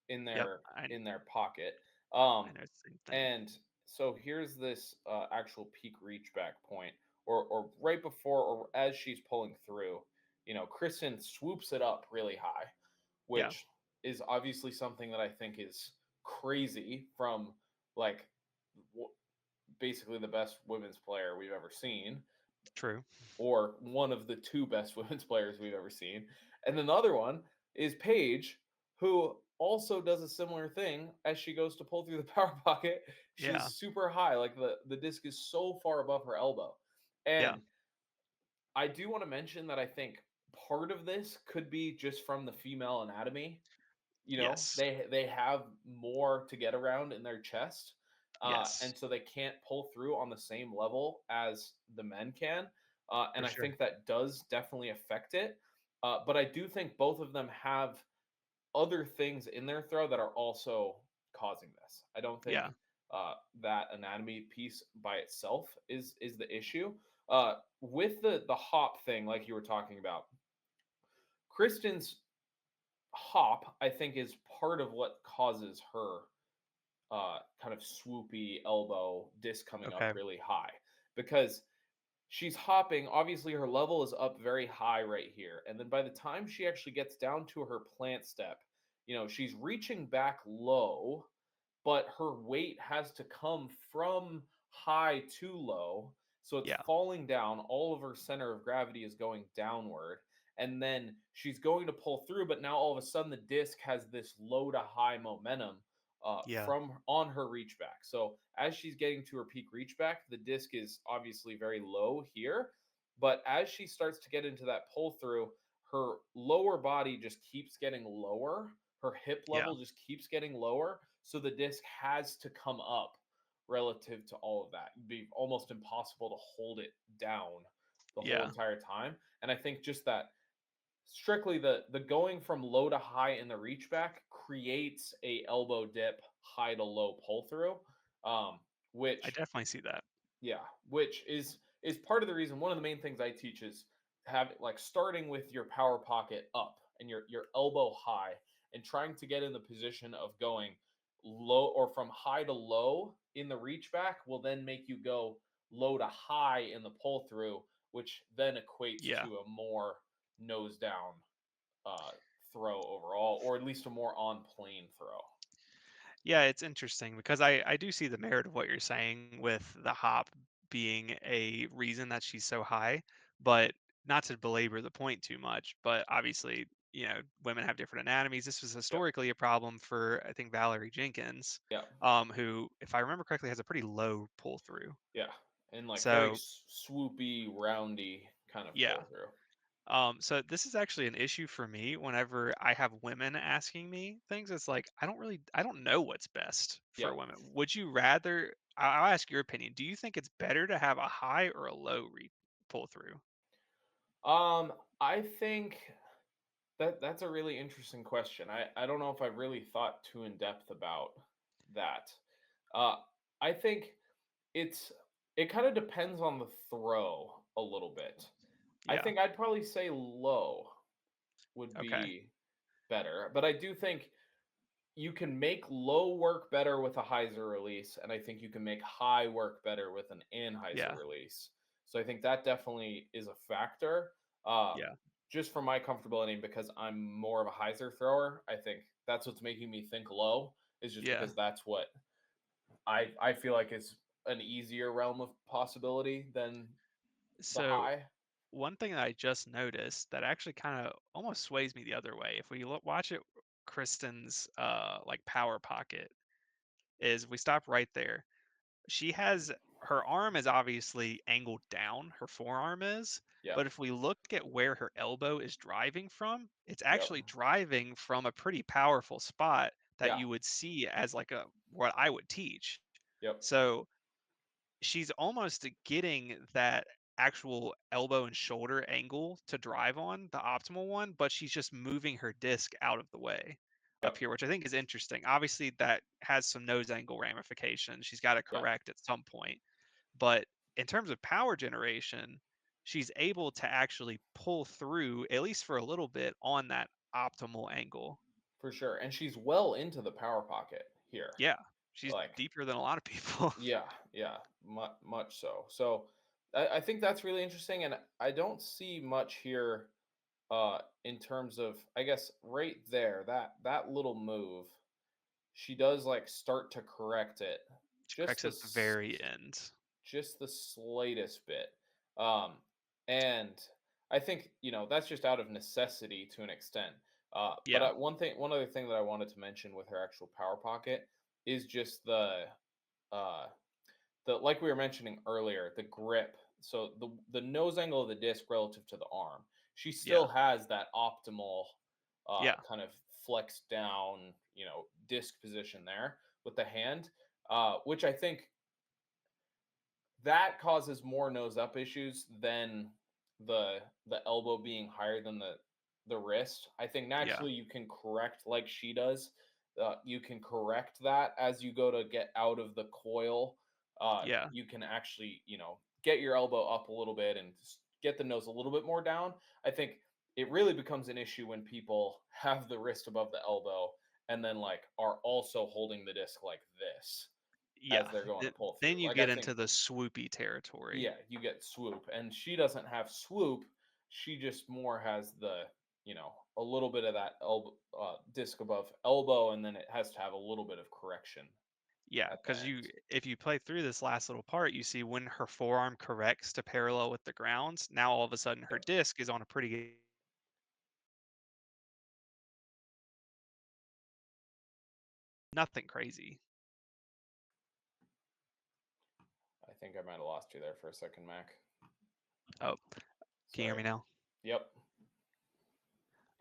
Speaker 1: in
Speaker 2: Yep,
Speaker 1: their
Speaker 2: I
Speaker 1: in their pocket. Um,
Speaker 2: I know the same thing.
Speaker 1: and so here's this actual peak reach back point. or right before or as she's pulling through, Kristen swoops it up really high,
Speaker 2: Yeah.
Speaker 1: which is obviously something that I think is crazy from like basically the best women's player we've ever seen,
Speaker 2: True.
Speaker 1: or one of the two best women's players we've ever seen. And then the other one is Paige, who also does a similar thing as she goes to pull through the power pocket.
Speaker 2: Yeah.
Speaker 1: She's super high, like the disc is so far above her elbow.
Speaker 2: Yeah.
Speaker 1: And I do want to mention that I think part of this could be just from the female anatomy.
Speaker 2: Yes.
Speaker 1: They have more to get around in their chest,
Speaker 2: Yes.
Speaker 1: and so they can't pull through on the same level as the men can. And
Speaker 2: For
Speaker 1: I
Speaker 2: sure.
Speaker 1: think that does definitely affect it. But I do think both of them have other things in their throw that are also causing this. I don't think
Speaker 2: Yeah.
Speaker 1: that anatomy piece by itself is the issue. With the hop thing, like you were talking about, Kristen's hop, I think, is part of what causes her kind of swoopy elbow disc coming up
Speaker 2: Okay.
Speaker 1: really high, because she's hopping. Obviously, her level is up very high right here. And then by the time she actually gets down to her plant step, she's reaching back low, but her weight has to come from high to low. So it's
Speaker 2: Yeah.
Speaker 1: falling down. All of her center of gravity is going downward. And then she's going to pull through, but now all of a sudden the disc has this low to high momentum
Speaker 2: Yeah.
Speaker 1: from on her reach back. So as she's getting to her peak reach back, the disc is obviously very low here. But as she starts to get into that pull through, her lower body just keeps getting lower. Her hip
Speaker 2: Yeah.
Speaker 1: level just keeps getting lower. So the disc has to come up relative to all of that. It'd be almost impossible to hold it down the whole
Speaker 2: Yeah.
Speaker 1: entire time. And I think just that strictly the going from low to high in the reach back creates a elbow dip, high to low pull through, um,
Speaker 2: I
Speaker 1: which
Speaker 2: definitely see that.
Speaker 1: yeah, which is part of the reason. One of the main things I teach is have like starting with your power pocket up and your elbow high, and trying to get in the position of going low or from high to low in the reach back will then make you go low to high in the pull through, which then equates
Speaker 2: Yeah.
Speaker 1: to a more nose down uh, throw overall, or at least a more on plane throw.
Speaker 2: Yeah, it's interesting because I do see the merit of what you're saying with the hop being a reason that she's so high, but not to belabor the point too much, but obviously, women have different anatomies. This was
Speaker 1: Yep.
Speaker 2: historically a problem for, I think, Valerie Jenkins,
Speaker 1: Yep.
Speaker 2: who, if I remember correctly, has a pretty low pull through.
Speaker 1: Yeah. And like very
Speaker 2: So,
Speaker 1: swoopy, roundy kind of
Speaker 2: yeah.
Speaker 1: pull through.
Speaker 2: So this is actually an issue for me whenever I have women asking me things. It's like I don't know what's best for
Speaker 1: Yep.
Speaker 2: women. Would you rather? I'll ask your opinion. Do you think it's better to have a high or a low pull through?
Speaker 1: I think that's a really interesting question. I don't know if I've really thought too in depth about that. Uh, I think it's it kind of depends on the throw a little bit. I
Speaker 2: Yeah.
Speaker 1: think I'd probably say low would
Speaker 2: Okay.
Speaker 1: be better, but I do think you can make low work better with a Heiser release, and I think you can make high work better with an Anheuser
Speaker 2: Yeah.
Speaker 1: release. So I think that definitely is a factor. Uh,
Speaker 2: Yeah.
Speaker 1: just for my comfortability, and because I'm more of a Heiser thrower, I think that's what's making me think low. Is just
Speaker 2: Yeah.
Speaker 1: because that's what I feel like is an easier realm of possibility than the
Speaker 2: So
Speaker 1: high.
Speaker 2: one thing that I just noticed that actually kind of almost sways me the other way. If we watch it, Kristen's like power pocket is we stop right there. She has her arm is obviously angled down, her forearm is,
Speaker 1: Yep.
Speaker 2: but if we look at where her elbow is driving from, it's
Speaker 1: Yep.
Speaker 2: actually driving from a pretty powerful spot that
Speaker 1: Yeah.
Speaker 2: you would see as like a what I would teach.
Speaker 1: Yep.
Speaker 2: So she's almost getting that actual elbow and shoulder angle to drive on, the optimal one, but she's just moving her disc out of the way up
Speaker 1: Yep.
Speaker 2: here, which I think is interesting. Obviously, that has some nose angle ramifications. She's got to
Speaker 1: Yeah.
Speaker 2: correct at some point. But in terms of power generation, she's able to actually pull through, at least for a little bit, on that optimal angle.
Speaker 1: For sure. And she's well into the power pocket here.
Speaker 2: Yeah, she's
Speaker 1: Like,
Speaker 2: deeper than a lot of people.
Speaker 1: yeah, yeah, much so. So, I think that's really interesting, and I don't see much here in terms of, I guess, right there, that little move, she does like start to correct it
Speaker 2: She
Speaker 1: just
Speaker 2: corrects
Speaker 1: the
Speaker 2: at the very end.
Speaker 1: just the slightest bit. Um, and I think, that's just out of necessity to an extent. But
Speaker 2: Yeah,
Speaker 1: one other thing that I wanted to mention with her actual power pocket is just uh, like we were mentioning earlier, the grip. So the nose angle of the disc relative to the arm, she
Speaker 2: yeah,
Speaker 1: still has that optimal
Speaker 2: yeah,
Speaker 1: kind of flex down, disc position there with the hand, which I think that causes more nose up issues than the elbow being higher than the wrist. I think
Speaker 2: yeah,
Speaker 1: naturally you can correct like she does. You can correct that as you go to get out of the coil.
Speaker 2: yeah,
Speaker 1: You can actually, get your elbow up a little bit and get the nose a little bit more down. I think it really becomes an issue when people have the wrist above the elbow and then like are also holding the disc like this as
Speaker 2: yeah.
Speaker 1: they're going to pull through.
Speaker 2: Then you
Speaker 1: Like I
Speaker 2: get
Speaker 1: think,
Speaker 2: into the swoopy territory.
Speaker 1: yeah, you get swoop, and she doesn't have swoop. She just more has a little bit of that elbow disc above elbow, and then it has to have a little bit of correction
Speaker 2: Yeah,
Speaker 1: at the
Speaker 2: because
Speaker 1: end.
Speaker 2: if you play through this last little part, you see when her forearm corrects to parallel with the ground, now all of a sudden her
Speaker 1: Yep.
Speaker 2: disc is on a pretty good, nothing crazy.
Speaker 1: I think I might have lost you there for a second, Mac.
Speaker 2: Oh, can you hear
Speaker 1: Sorry.
Speaker 2: me now?
Speaker 1: Yep.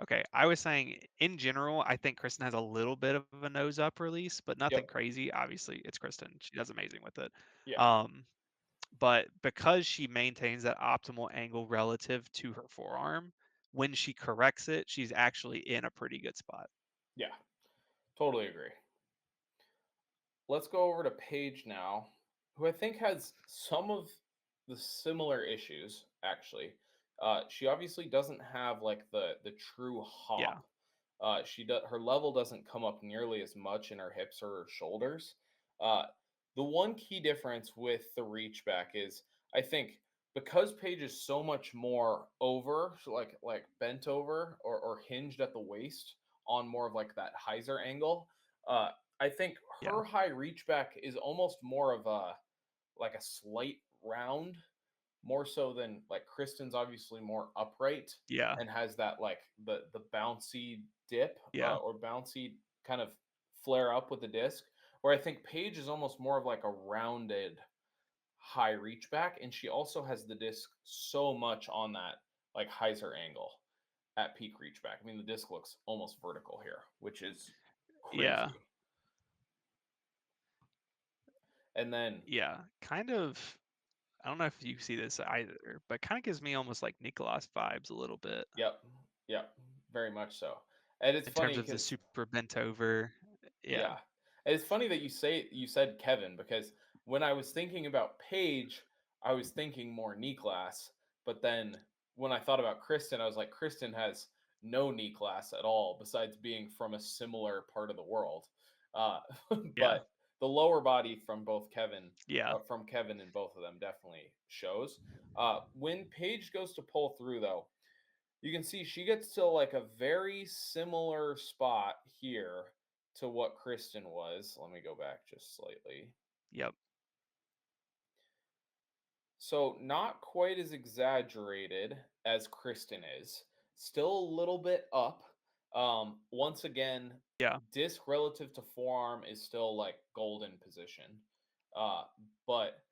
Speaker 2: Okay, I was saying in general, I think Kristen has a little bit of a nose up release, but nothing
Speaker 1: Yep.
Speaker 2: crazy. Obviously, it's Kristen. She does amazing with it.
Speaker 1: Yeah.
Speaker 2: Um, but because she maintains that optimal angle relative to her forearm, when she corrects it, she's actually in a pretty good spot.
Speaker 1: Yeah. Totally agree. Let's go over to Paige now, who I think has some of the similar issues. Actually, she obviously doesn't have like the true
Speaker 2: Yeah,
Speaker 1: hop. Her level doesn't come up nearly as much in her hips or her shoulders. Uh, the one key difference with the reach back is I think because Paige is so much more over, so like bent over or hinged at the waist on more of like that hyzer angle. Uh, I think
Speaker 2: yeah,
Speaker 1: her high reach back is almost more of a like a slight round, more so than like Kristen's obviously more upright
Speaker 2: yeah,
Speaker 1: and has that like the bouncy dip
Speaker 2: yeah,
Speaker 1: or bouncy kind of flare up with the disc. Where I think Paige is almost more of like a rounded high reach back, and she also has the disc so much on that like hyzer angle at peak reach back. I mean, the disc looks almost vertical here, which is
Speaker 2: yeah,
Speaker 1: crazy. And then,
Speaker 2: yeah. Kind of. I don't know if you see this either, but kind of gives me almost like Nicholas vibes a little bit
Speaker 1: yep, yep, very much so. And it's
Speaker 2: in terms
Speaker 1: funny
Speaker 2: of the
Speaker 1: because,
Speaker 2: super bent over. Yeah,
Speaker 1: yeah, and it's funny that you said Kevin because when I was thinking about Paige, I was thinking more knee class, but then when I thought about Kristen, I was like, Kristen has no knee class at all besides being from a similar part of the world. Uh,
Speaker 2: yeah,
Speaker 1: but the lower body
Speaker 2: yeah,
Speaker 1: from Kevin and both of them definitely shows. When Paige goes to pull through, though, you can see she gets to like a very similar spot here to what Kristen was. Let me go back just slightly.
Speaker 2: yep,
Speaker 1: So, not quite as exaggerated as Kristen is. Still a little bit up. Once again,
Speaker 2: yeah,
Speaker 1: disc relative to forearm is still like golden position. Uh, but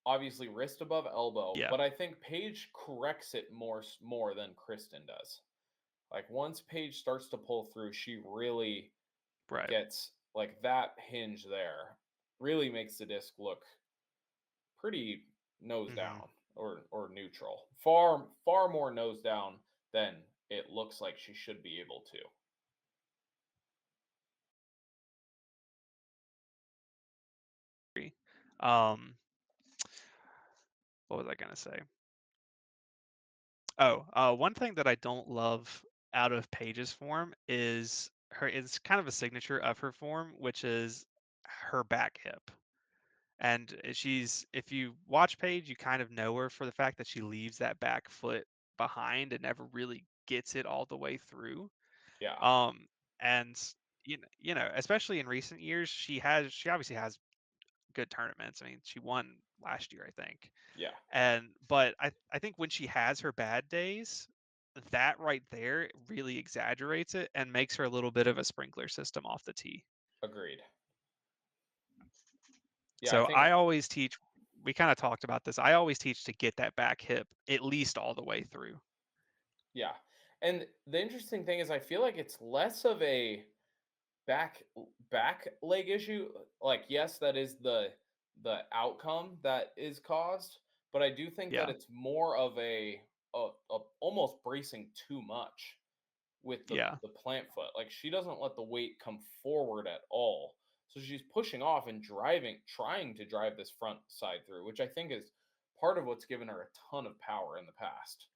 Speaker 1: obviously wrist above elbow.
Speaker 2: yeah,
Speaker 1: But I think Paige corrects it more than Kristen does. Like once Paige starts to pull through, she really
Speaker 2: right.
Speaker 1: gets like that hinge there. Really makes the disc look pretty nose
Speaker 2: Hmm.
Speaker 1: down or neutral. Far more nose down than it looks like she should be able to.
Speaker 2: Um, what was I gonna say? Oh, one thing that I don't love out of Paige's form is her. It's kind of a signature of her form, which is her back hip. And if you watch Paige, you kind of know her for the fact that she leaves that back foot behind and never really gets it all the way through.
Speaker 1: Yeah.
Speaker 2: Um, and especially in recent years, she obviously has good tournaments. I mean, she won last year, I think.
Speaker 1: Yeah.
Speaker 2: But I think when she has her bad days, that right there really exaggerates it and makes her a little bit of a sprinkler system off the tee.
Speaker 1: Agreed. Yeah, I
Speaker 2: So
Speaker 1: think
Speaker 2: I always teach, we kind of talked about this. I always teach to get that back hip at least all the way through.
Speaker 1: yeah. And the interesting thing is I feel like it's less of a back back leg issue. Like yes, that is the outcome that is caused, but I do think that
Speaker 2: Yeah.
Speaker 1: it's more of a almost bracing too much with
Speaker 2: Yeah.
Speaker 1: the plant foot. Like she doesn't let the weight come forward at all. So she's pushing off and driving, trying to drive this front side through, which I think is part of what's given her a ton of power in the past.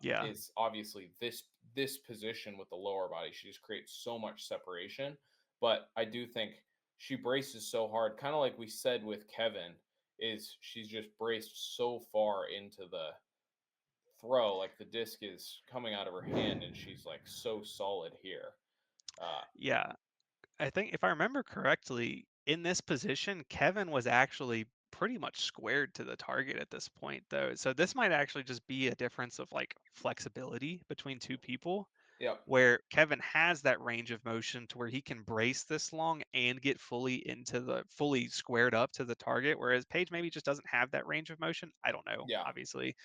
Speaker 2: Yeah.
Speaker 1: Is obviously this position with the lower body. She just creates so much separation. But I do think she braces so hard, kind of like we said with Kevin, is she's just braced so far into the throw, like the disc is coming out of her hand and she's like so solid here. Uh,
Speaker 2: Yeah. I think if I remember correctly, in this position, Kevin was actually pretty much squared to the target at this point, though. So this might actually just be a difference of like flexibility between two people,
Speaker 1: yep.
Speaker 2: where Kevin has that range of motion to where he can brace this long and get fully squared up to the target, whereas Paige maybe just doesn't have that range of motion. I don't know,
Speaker 1: Yeah.
Speaker 2: obviously.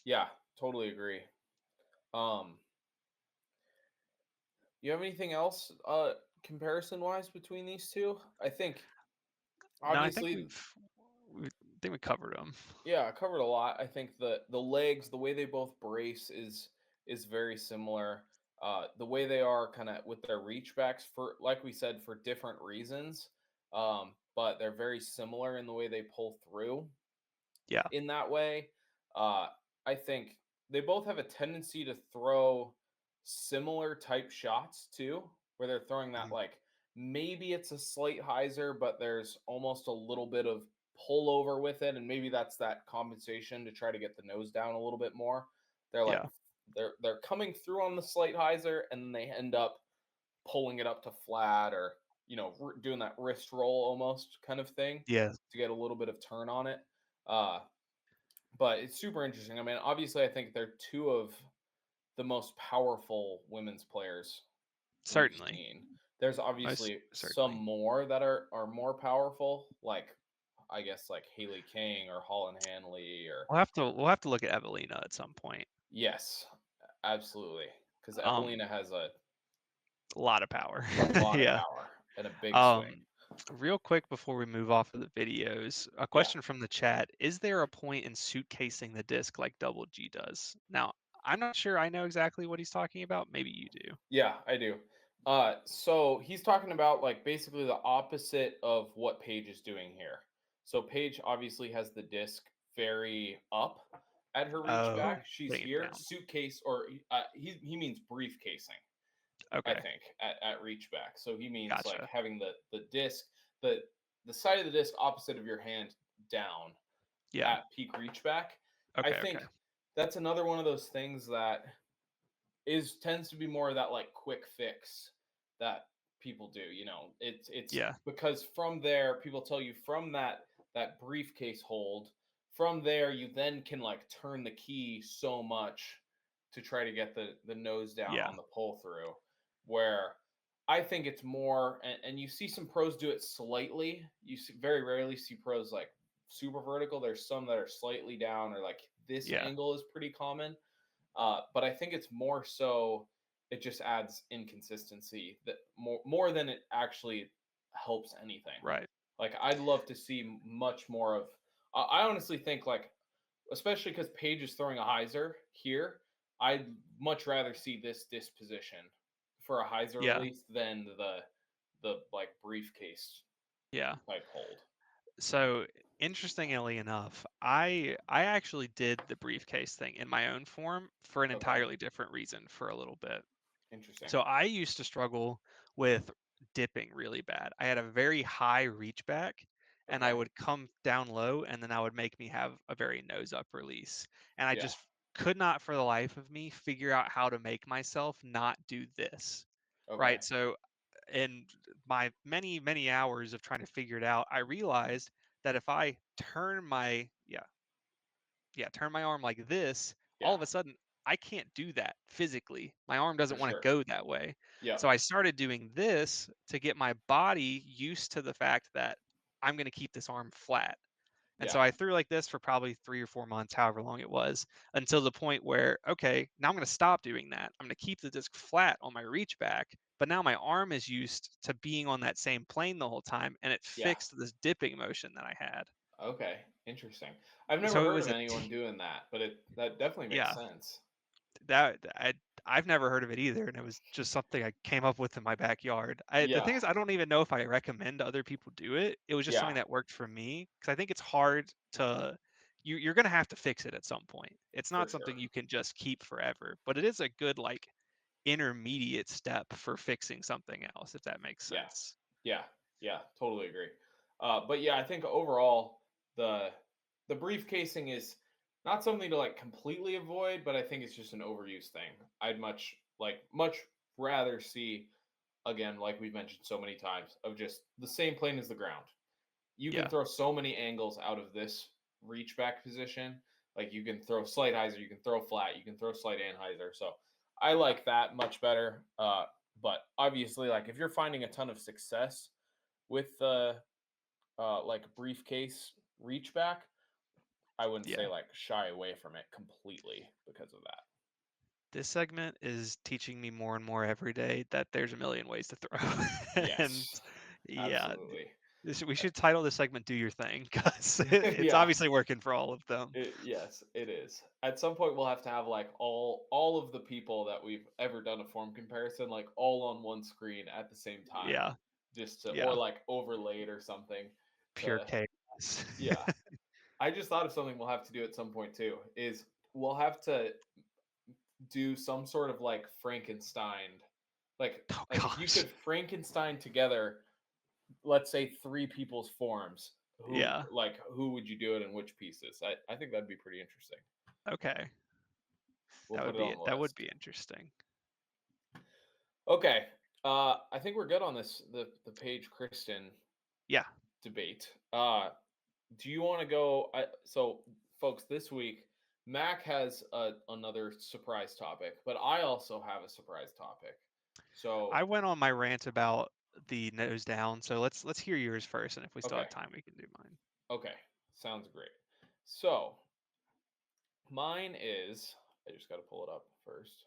Speaker 1: Yeah. Totally agree. Um, you have anything else comparison wise between these two? I think
Speaker 2: No, I think
Speaker 1: obviously
Speaker 2: we covered them.
Speaker 1: yeah, I covered a lot. I think the legs, the way they both brace is very similar. The way they are kind of with their reach backs for like we said for different reasons. But they're very similar in the way they pull through.
Speaker 2: Yeah.
Speaker 1: In that way. I think they both have a tendency to throw similar type shots too, where they're throwing that
Speaker 2: Mhm.
Speaker 1: like maybe it's a slight hyzer, but there's almost a little bit of pullover with it, and maybe that's that compensation to try to get the nose down a little bit more. They're like
Speaker 2: Yeah.
Speaker 1: they're coming through on the slight hyzer, and then they end up pulling it up to flat or doing that wrist roll almost kind of thing
Speaker 2: Yeah.
Speaker 1: to get a little bit of turn on it. Uh, but it's super interesting. I mean, obviously, I think they're two of the most powerful women's players we've
Speaker 2: Certainly.
Speaker 1: seen. There's
Speaker 2: Most
Speaker 1: obviously some
Speaker 2: certainly.
Speaker 1: more that are more powerful, like I guess like Haley King or Holland Hanley or
Speaker 2: We'll have to look at Evelina at some point.
Speaker 1: yes, absolutely, because
Speaker 2: Um,
Speaker 1: Evelina has
Speaker 2: a lot of power.
Speaker 1: a lot of
Speaker 2: Yeah.
Speaker 1: power and a big swing.
Speaker 2: Um, real quick before we move off of the videos, a
Speaker 1: Yeah,
Speaker 2: question from the chat: is there a point in suitcasing the disc like Double G does? Now, I'm not sure I know exactly what he's talking about. Maybe you do.
Speaker 1: yeah, I do. So he's talking about like basically the opposite of what Paige is doing here. So Paige obviously has the disc very up at her reach back.
Speaker 2: Oh,
Speaker 1: She's
Speaker 2: putting it
Speaker 1: here,
Speaker 2: down.
Speaker 1: suitcase, or he means briefcasing, I
Speaker 2: Okay,
Speaker 1: think, at reach back. So he means like
Speaker 2: gotcha.
Speaker 1: having the disc, the the side of the disc opposite of your hand down
Speaker 2: Yeah.
Speaker 1: at peak reach back. I
Speaker 2: Okay.
Speaker 1: think
Speaker 2: Okay.
Speaker 1: that's another one of those things that is tends to be more of that like quick fix that people do. It's
Speaker 2: Yeah.
Speaker 1: because from there people tell you from that briefcase hold, from there you then can like turn the key so much to try to get the nose down
Speaker 2: Yeah.
Speaker 1: on the pull through, where I think it's more, and you see some pros do it slightly. Very rarely see pros like super vertical. There's some that are slightly down, or like this
Speaker 2: Yeah.
Speaker 1: angle is pretty common. But I think it's more so it just adds inconsistency that more than it actually helps anything.
Speaker 2: Right.
Speaker 1: Like I'd love to see much more of. I honestly think like, especially because Paige is throwing a hyzer here, I'd much rather see this disposition for a hyzer
Speaker 2: Yeah.
Speaker 1: release than the like briefcase
Speaker 2: Yeah.
Speaker 1: type hold.
Speaker 2: So interestingly enough, I actually did the briefcase thing in my own form for an
Speaker 1: Okay,
Speaker 2: entirely different reason for a little bit.
Speaker 1: interesting.
Speaker 2: So I used to struggle with dipping really bad. I had a very high reach back, and I
Speaker 1: Okay.
Speaker 2: would come down low, and then that would make me have a very nose up release. And I
Speaker 1: Yeah.
Speaker 2: just could not for the life of me figure out how to make myself not do this.
Speaker 1: Okay.
Speaker 2: Right. So in my many, many hours of trying to figure it out, I realized that if I turn my arm like this, all
Speaker 1: Yeah.
Speaker 2: of a sudden I can't do that physically. My arm
Speaker 1: For
Speaker 2: doesn't want to
Speaker 1: sure.
Speaker 2: go that way. So
Speaker 1: Yep.
Speaker 2: I started doing this to get my body used to the fact that I'm going to keep this arm flat. And so
Speaker 1: Yeah.
Speaker 2: I threw like this for probably 3 or 4 months, however long it was, until the point where, okay, now I'm going to stop doing that. I'm going to keep the disc flat on my reach back. But now my arm is used to being on that same plane the whole time, and it
Speaker 1: Yeah.
Speaker 2: fixed this dipping motion that I had.
Speaker 1: Okay. Interesting. I've never
Speaker 2: So it
Speaker 1: heard
Speaker 2: was
Speaker 1: of anyone doing that, but that definitely makes
Speaker 2: yeah,
Speaker 1: sense.
Speaker 2: that I've never heard of it either, and it was just something I came up with in my backyard. The
Speaker 1: Yeah.
Speaker 2: thing is, I don't even know if I recommend other people do it. It was just
Speaker 1: Yeah.
Speaker 2: something that worked for me because I think it's hard to you're gonna have to fix it at some point. It's
Speaker 1: For
Speaker 2: not something
Speaker 1: sure.
Speaker 2: you can just keep forever, but it is a good like intermediate step for fixing something else, if that makes
Speaker 1: Yeah.
Speaker 2: sense.
Speaker 1: Yeah. Yeah. Totally agree. But yeah, I think overall the the briefcasing is not something to like completely avoid, but I think it's just an overuse thing. I'd much rather see, again, like we've mentioned so many times, of just the same plane as the ground. You can
Speaker 2: Yeah,
Speaker 1: throw so many angles out of this reach back position. Like you can throw slight hyzer, you can throw flat, you can throw slight anhyzer. So I like that much better. But obviously, like if you're finding a ton of success with the like briefcase reach back, I wouldn't say
Speaker 2: yeah.
Speaker 1: like shy away from it completely because of that.
Speaker 2: This segment is teaching me more and more every day that there's a million ways to throw. And
Speaker 1: Yes,
Speaker 2: yeah,
Speaker 1: absolutely.
Speaker 2: we should title this segment "Do Your Thing" because it's
Speaker 1: Yeah.
Speaker 2: obviously working for all of them.
Speaker 1: Yes, it is. At some point, we'll have to have like all of the people that we've ever done a form comparison, like all on one screen at the same time,
Speaker 2: Yeah,
Speaker 1: just to or
Speaker 2: yeah,
Speaker 1: like overlaid or something.
Speaker 2: pure
Speaker 1: To
Speaker 2: chaos.
Speaker 1: yeah, I just thought of something we'll have to do at some point too. Is we'll have to do some sort of like Frankenstein,
Speaker 2: Oh
Speaker 1: like if you
Speaker 2: gosh.
Speaker 1: could Frankenstein together, let's say three people's forms.
Speaker 2: Yeah.
Speaker 1: Who would you do it in which pieces? I think that'd be pretty interesting.
Speaker 2: Okay.
Speaker 1: We'll put it on the
Speaker 2: That would
Speaker 1: list.
Speaker 2: be interesting.
Speaker 1: Okay. I think we're good on this the Paige Kristin
Speaker 2: Yeah.
Speaker 1: debate. Do you want to go? So, folks, this week Mac has another surprise topic, but I also have a surprise topic. So,
Speaker 2: I went on my rant about the nose down, so let's hear yours first, and if we still
Speaker 1: okay,
Speaker 2: have time, we can do mine.
Speaker 1: okay, sounds great. So, mine is. I just got to pull it up first,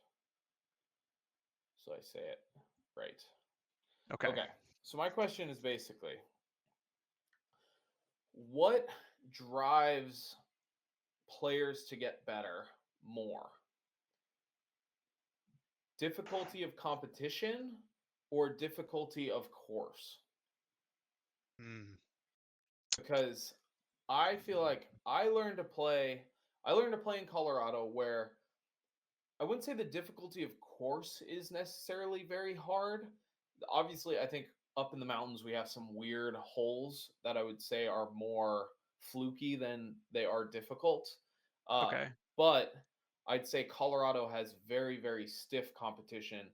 Speaker 1: so I say it right.
Speaker 2: Okay.
Speaker 1: Okay. So my question is basically, what drives players to get better more? Difficulty of competition or difficulty of course?
Speaker 2: Mm,
Speaker 1: Because I feel like I learned to play in Colorado where I wouldn't say the difficulty of course is necessarily very hard. Obviously, I think up in the mountains we have some weird holes that I would say are more fluky than they are difficult. Uh,
Speaker 2: okay.
Speaker 1: but I'd say Colorado has very stiff competition,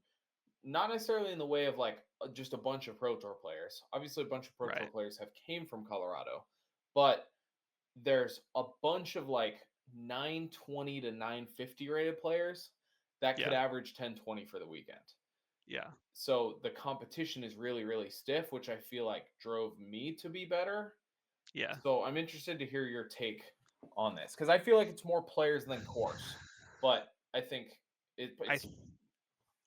Speaker 1: not necessarily in the way of like just a bunch of pro tour players. Obviously, a bunch of pro tour
Speaker 2: Right.
Speaker 1: players have came from Colorado, but there's a bunch of like 920 to 950 rated players that could
Speaker 2: Yeah.
Speaker 1: average 1020 for the weekend.
Speaker 2: Yeah.
Speaker 1: So the competition is really stiff, which I feel like drove me to be better.
Speaker 2: Yeah.
Speaker 1: So I'm interested to hear your take on this because I feel like it's more players than course, but I think
Speaker 2: I
Speaker 1: it's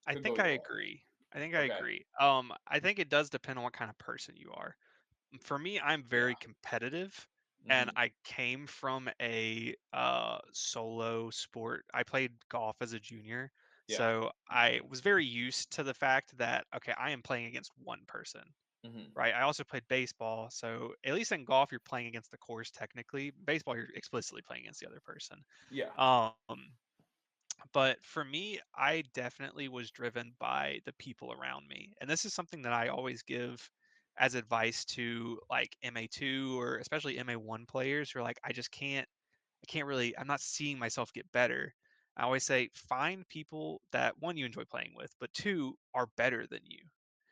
Speaker 2: I
Speaker 1: could go
Speaker 2: think I
Speaker 1: either way.
Speaker 2: agree. I think I
Speaker 1: Okay.
Speaker 2: agree. I think it does depend on what kind of person you are. For me, I'm
Speaker 1: Yeah.
Speaker 2: very competitive, and
Speaker 1: Hmm.
Speaker 2: I came from a solo sport. I played golf as a junior,
Speaker 1: Yeah.
Speaker 2: so I was very used to the fact that okay, I am playing against one person,
Speaker 1: Hmm.
Speaker 2: right? I also played baseball, so at least in golf, you're playing against the course technically. Baseball, you're explicitly playing against the other person.
Speaker 1: Yeah.
Speaker 2: Um, But for me, I definitely was driven by the people around me. And this is something that I always give as advice to like MA2 or especially MA1 players who are like, I can't really, I'm not seeing myself get better. I always say, find people that one, you enjoy playing with, but two, are better than you.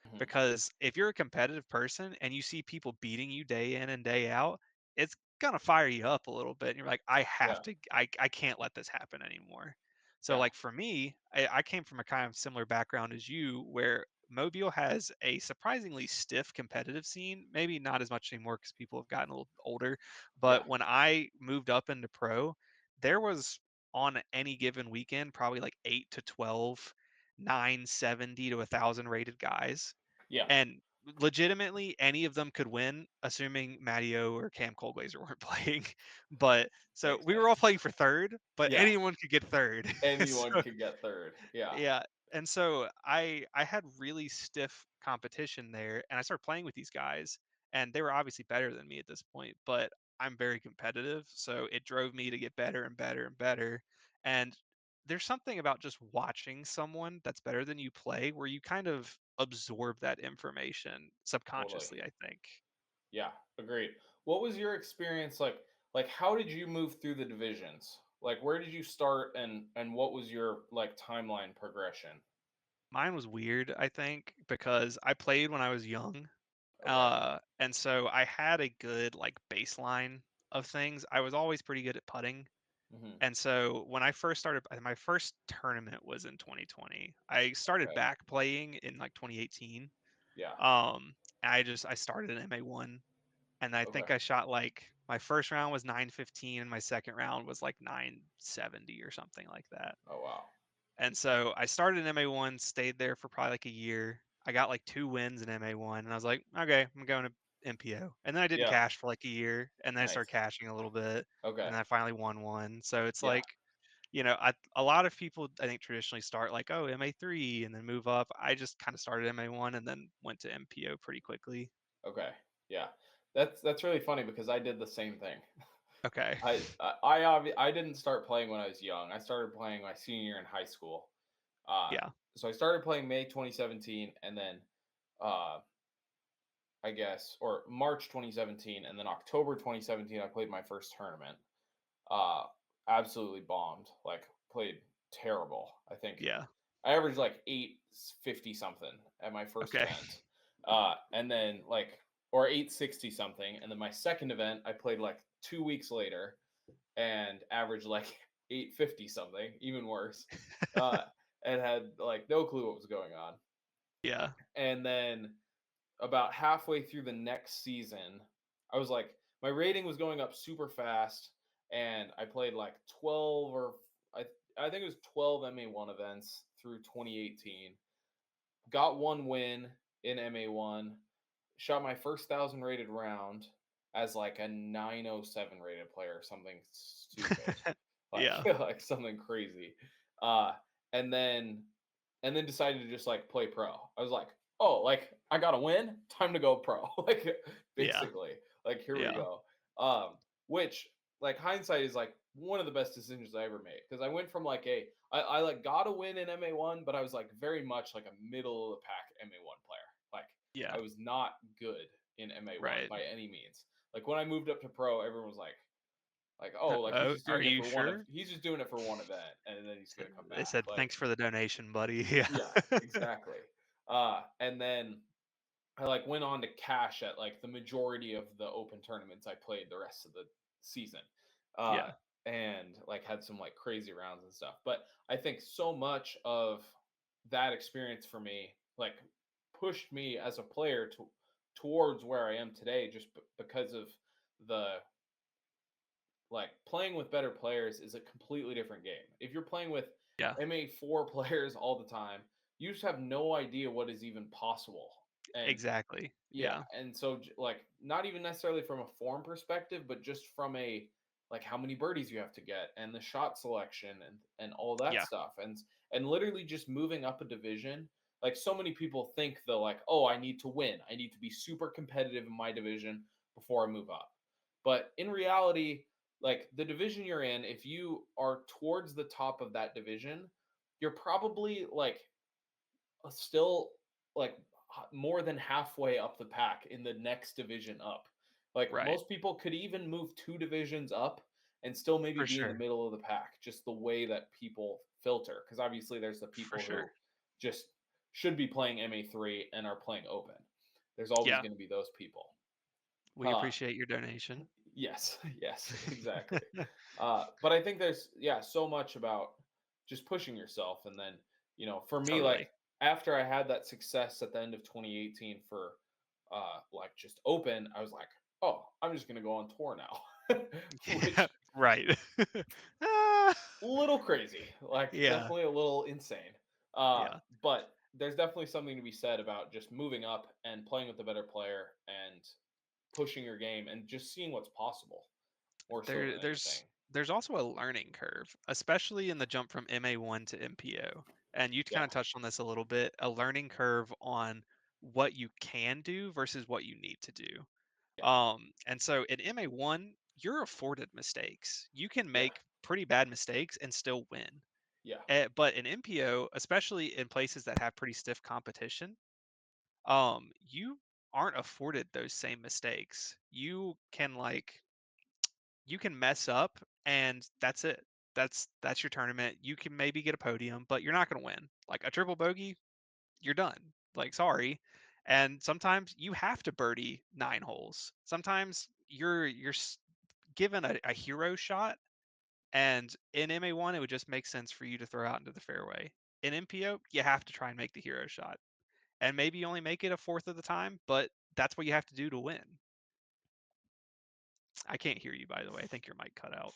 Speaker 1: Mhm.
Speaker 2: Because if you're a competitive person and you see people beating you day in and day out, it's gonna fire you up a little bit. And you're like,
Speaker 1: Yeah,
Speaker 2: I can't let this happen anymore. So
Speaker 1: yeah,
Speaker 2: like for me, I came from a kind of similar background as you, where Mobile has a surprisingly stiff competitive scene. Maybe not as much anymore because people have gotten a little older.
Speaker 1: yeah.
Speaker 2: But when I moved up into pro, there was on any given weekend probably like 8 to 12 970 to 1,000 rated guys,
Speaker 1: Yeah,
Speaker 2: and legitimately any of them could win, assuming Matteo or Cam Colglazer weren't playing. But so
Speaker 1: makes
Speaker 2: we were all
Speaker 1: sense.
Speaker 2: playing for third, but
Speaker 1: Yeah,
Speaker 2: anyone could get third.
Speaker 1: anyone
Speaker 2: So
Speaker 1: could get third. Yeah,
Speaker 2: yeah, and so I had really stiff competition there, and I started playing with these guys, and they were obviously better than me at this point, but I'm very competitive, so it drove me to get better and better and better. And there's something about just watching someone that's better than you play where you kind of absorb that information
Speaker 1: totally.
Speaker 2: subconsciously, I think.
Speaker 1: Yeah, agreed. What was your experience like? Like, how did you move through the divisions? Like, where did you start, and what was your like timeline progression?
Speaker 2: Mine was weird, I think, because I played when I was young.
Speaker 1: Okay.
Speaker 2: And so I had a good like baseline of things. I was always pretty good at putting.
Speaker 1: Hmm.
Speaker 2: And so when I first started, my first tournament was in 2020. I started
Speaker 1: Okay.
Speaker 2: back playing in like 2018.
Speaker 1: Yeah.
Speaker 2: I started in MA1, and I
Speaker 1: Okay.
Speaker 2: think I shot like my first round was 915 and my second round was like 970 or something like that.
Speaker 1: Oh wow.
Speaker 2: And so I started in MA1, stayed there for probably like a year. I got like 2 wins in MA1, and I was like, okay, I'm going to MPO. And then I didn't
Speaker 1: Yeah.
Speaker 2: cash for like a year, and then I started
Speaker 1: Nice.
Speaker 2: cashing a little bit,
Speaker 1: Okay.
Speaker 2: and then I finally won one. So it's
Speaker 1: Yeah.
Speaker 2: like, a lot of people I think traditionally start like, oh, MA3 and then move up. I just kind of started MA1 and then went to MPO pretty quickly.
Speaker 1: Okay. Yeah. That's really funny because I did the same thing.
Speaker 2: Okay.
Speaker 1: I didn't start playing when I was young. I started playing my senior year in high school. Uh,
Speaker 2: Yeah.
Speaker 1: so I started playing May 2017, and then uh, I guess, or March 2017, and then October 2017, I played my first tournament. Uh, Absolutely bombed. Like played terrible. I think
Speaker 2: Yeah.
Speaker 1: I averaged like 850 something at my first
Speaker 2: Okay.
Speaker 1: event. And then like or 860 something. And then my second event I played like 2 weeks later and averaged like 850 something, even worse. Uh and had like no clue what was going on.
Speaker 2: Yeah.
Speaker 1: And then about halfway through the next season, I was like, my rating was going up super fast, and I played like 12 or I I think it was 12 MA1 events through 2018. Got one win in MA1, shot my first 1,000 rated round as like a 907 rated player or something stupid. Like
Speaker 2: Yeah.
Speaker 1: like something crazy. Uh and then decided to just like play pro. I was like, "Oh, like I got to win, time to go pro." Like
Speaker 2: Yeah.
Speaker 1: basically. Like here we
Speaker 2: Yeah.
Speaker 1: go. Which like hindsight is like one of the best decisions I ever made because I went from like I like got a win in MA1, but I was like very much like a middle of the pack MA1 player. Like
Speaker 2: Yeah.
Speaker 1: I was not good in MA1
Speaker 2: Right.
Speaker 1: by any means. Like when I moved up to pro, everyone was like, oh, like he's
Speaker 2: Oh,
Speaker 1: just
Speaker 2: are
Speaker 1: doing it
Speaker 2: you
Speaker 1: for one of
Speaker 2: sure?
Speaker 1: he's just doing it for one event and then he's gonna come
Speaker 2: They
Speaker 1: back.
Speaker 2: said,
Speaker 1: Like,
Speaker 2: "Thanks for the donation, buddy." Yeah.
Speaker 1: yeah, exactly. And then I like went on to cash at like the majority of the open tournaments I played the rest of the season. Uh
Speaker 2: Yeah.
Speaker 1: and like had some like crazy rounds and stuff. But I think so much of that experience for me like pushed me as a player towards where I am today just because of the like playing with better players is a completely different game. If you're playing with
Speaker 2: Yeah.
Speaker 1: MA4 players all the time, you just have no idea what is even possible. And
Speaker 2: Exactly.
Speaker 1: yeah,
Speaker 2: Yeah.
Speaker 1: and so like not even necessarily from a form perspective, but just from a like how many birdies you have to get and the shot selection and all that
Speaker 2: Yeah.
Speaker 1: stuff and literally just moving up a division. Like so many people think they're like, "Oh, I need to win. I need to be super competitive in my division before I move up." But in reality, like the division you're in, if you are towards the top of that division, you're probably like still like more than halfway up the pack in the next division up. Like
Speaker 2: Right.
Speaker 1: most people could even move two divisions up and still maybe
Speaker 2: For
Speaker 1: be in the
Speaker 2: sure.
Speaker 1: middle of the pack, just the way that people filter. Because obviously, there's the
Speaker 2: For
Speaker 1: people who
Speaker 2: sure.
Speaker 1: just should be playing MA3 and are playing open. There's always
Speaker 2: Yeah.
Speaker 1: going to be those people.
Speaker 2: We
Speaker 1: Uh,
Speaker 2: appreciate your donation.
Speaker 1: yes, yes, exactly. But I think there's so much about just pushing yourself, and then for me, like
Speaker 2: Totally.
Speaker 1: after I had that success at the end of 2018 for like just open, I was like, oh, I'm just gonna go on tour now,
Speaker 2: Yeah.
Speaker 1: which
Speaker 2: Right. Ah,
Speaker 1: little crazy, like
Speaker 2: yeah.
Speaker 1: definitely a little insane. Uh,
Speaker 2: Yeah.
Speaker 1: but there's definitely something to be said about just moving up and playing with a better player and pushing your game and just seeing what's possible more so
Speaker 2: There
Speaker 1: than
Speaker 2: there's
Speaker 1: anything.
Speaker 2: there's also a learning curve, especially in the jump from MA1 to MPO. And you kind
Speaker 1: Yeah,
Speaker 2: of touched on this a little bit, a learning curve on what you can do versus what you need to do.
Speaker 1: yeah,
Speaker 2: And so in MA1, you're afforded mistakes. You can
Speaker 1: yeah,
Speaker 2: make pretty bad mistakes and still win.
Speaker 1: yeah,
Speaker 2: But in MPO, especially in places that have pretty stiff competition, you aren't afforded those same mistakes. You can mess up and that's it. That's your tournament. You can maybe get a podium, but you're not going to win. Like a triple bogey, you're done. Like sorry. And sometimes you have to birdie 9 holes. Sometimes you're given a hero shot, and in MA1 it would just make sense for you to throw out into the fairway. In MPO, you have to try and make the hero shot. And maybe you only make it a fourth of the time, but that's what you have to do to win. I can't hear you, by the way. I think your mic cut out.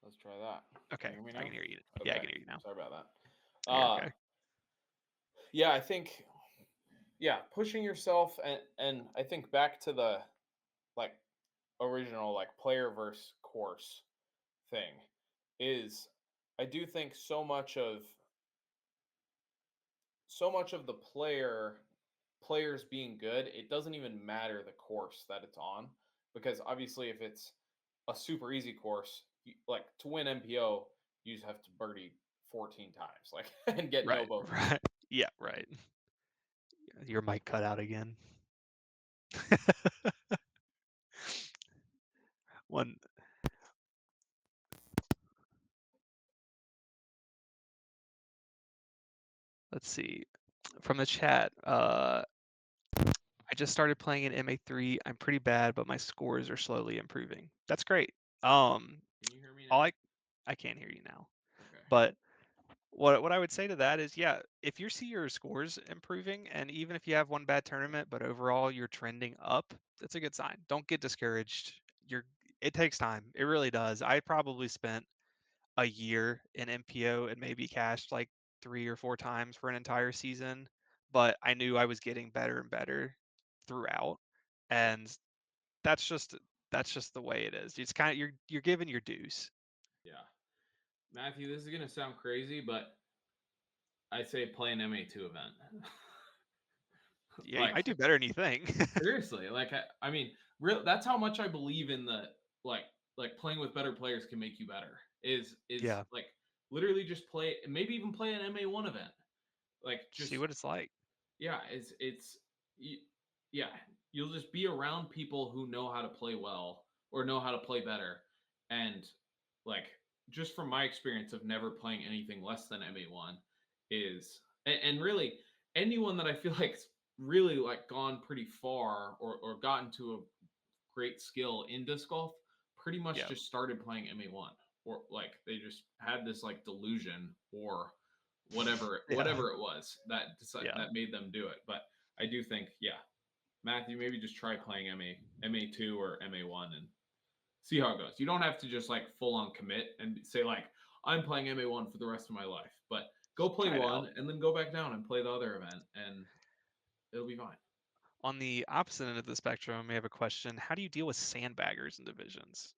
Speaker 1: let's try that. Can you
Speaker 2: Okay,
Speaker 1: hear me
Speaker 2: I
Speaker 1: now?
Speaker 2: can hear you. Yeah, I
Speaker 1: Okay,
Speaker 2: can hear you now.
Speaker 1: sorry about that.
Speaker 2: You're okay.
Speaker 1: Yeah, I think pushing yourself and I think back to the like original like player versus course thing is I do think so much of the players being good, it doesn't even matter the course that it's on because obviously if it's a super easy course, like to win MPO, you just have to birdie 14 times, like and get no
Speaker 2: Right,
Speaker 1: bogeys.
Speaker 2: right. Yeah, right. Your mic cut out again. One, let's see. From the chat, I just started playing in MA3. I'm pretty bad, but my scores are slowly improving. That's great. Um,
Speaker 1: Can you hear me
Speaker 2: all
Speaker 1: now?
Speaker 2: I can't hear you now.
Speaker 1: Okay.
Speaker 2: But what I would say to that is, yeah, if you see your scores improving, and even if you have one bad tournament, but overall you're trending up, that's a good sign. Don't get discouraged. It takes time. It really does. I probably spent a year in MPO and maybe cashed like 3 or 4 times for an entire season, but I knew I was getting better and better throughout,
Speaker 1: Yeah.
Speaker 2: and that's just that's just the way it is. It's kind of you're giving your dues.
Speaker 1: Yeah. Matthew, this is gonna sound crazy, but I say play an MA2 event.
Speaker 2: Yeah, you
Speaker 1: Like
Speaker 2: might do better than you think.
Speaker 1: seriously, like I mean, real. That's how much I believe in the like like playing with better players can make you better. Is
Speaker 2: Yeah,
Speaker 1: like literally just play, maybe even play an MA1 event. Like
Speaker 2: see
Speaker 1: just
Speaker 2: what it's like.
Speaker 1: yeah, y- yeah, you'll just be around people who know how to play well or know how to play better, and like just from my experience of never playing anything less than MA1 is and really anyone that I feel like's really like gone pretty far or gotten to a great skill in disc golf pretty much
Speaker 2: Yeah,
Speaker 1: just started playing MA1 or like they just had this like delusion or
Speaker 2: yeah,
Speaker 1: whatever it was
Speaker 2: yeah.
Speaker 1: that made them do it. But I do think Matthew, maybe just try playing MA2 or MA1 and see how it goes. You don't have to just like full on commit and say like I'm playing MA1 for the rest of my life, but go play
Speaker 2: Try it
Speaker 1: one
Speaker 2: out.
Speaker 1: and then go back down and play the other event and it'll be fine.
Speaker 2: On the opposite end of the spectrum, we have a question. How do you deal with sandbaggers in divisions?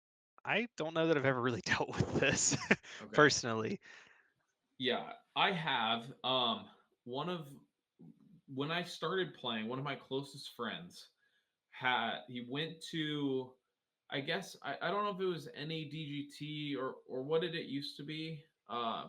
Speaker 2: I don't know that I've ever really dealt with this
Speaker 1: Okay.
Speaker 2: personally.
Speaker 1: Yeah, I have one of when I started playing, one of my closest friends he went to, I guess I don't know if it was NADGT or what did it used to be.
Speaker 2: Like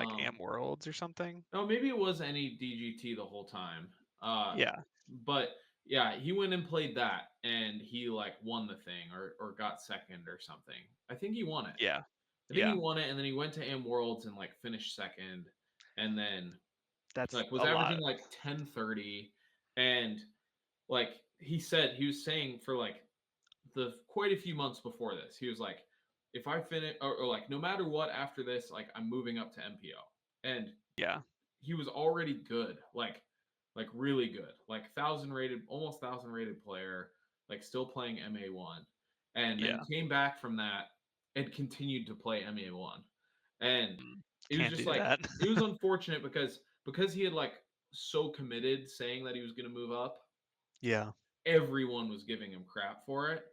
Speaker 1: Um
Speaker 2: Am Worlds or something.
Speaker 1: no, maybe it was NADGT the whole time. Uh
Speaker 2: Yeah,
Speaker 1: but yeah, he went and played that and he like won the thing or got second or something. I think he won it.
Speaker 2: yeah,
Speaker 1: I think he
Speaker 2: yeah.
Speaker 1: won it and then he went to Am Worlds and like finished second and then
Speaker 2: That's
Speaker 1: like was
Speaker 2: a
Speaker 1: averaging
Speaker 2: lot.
Speaker 1: like 1030 and like he said he was saying for like the quite a few months before this, he was like, if I finish or like no matter what after this, like I'm moving up to MPO. And
Speaker 2: Yeah,
Speaker 1: he was already good, like really good, like thousand rated, almost thousand rated player, like still playing MA1, and then
Speaker 2: yeah.
Speaker 1: came back from that and continued to play MA1, and
Speaker 2: Mm,
Speaker 1: it was
Speaker 2: can't
Speaker 1: just
Speaker 2: do
Speaker 1: like
Speaker 2: that.
Speaker 1: it was unfortunate because he had like so committed saying that he was going to move up,
Speaker 2: Yeah.
Speaker 1: everyone was giving him crap for it.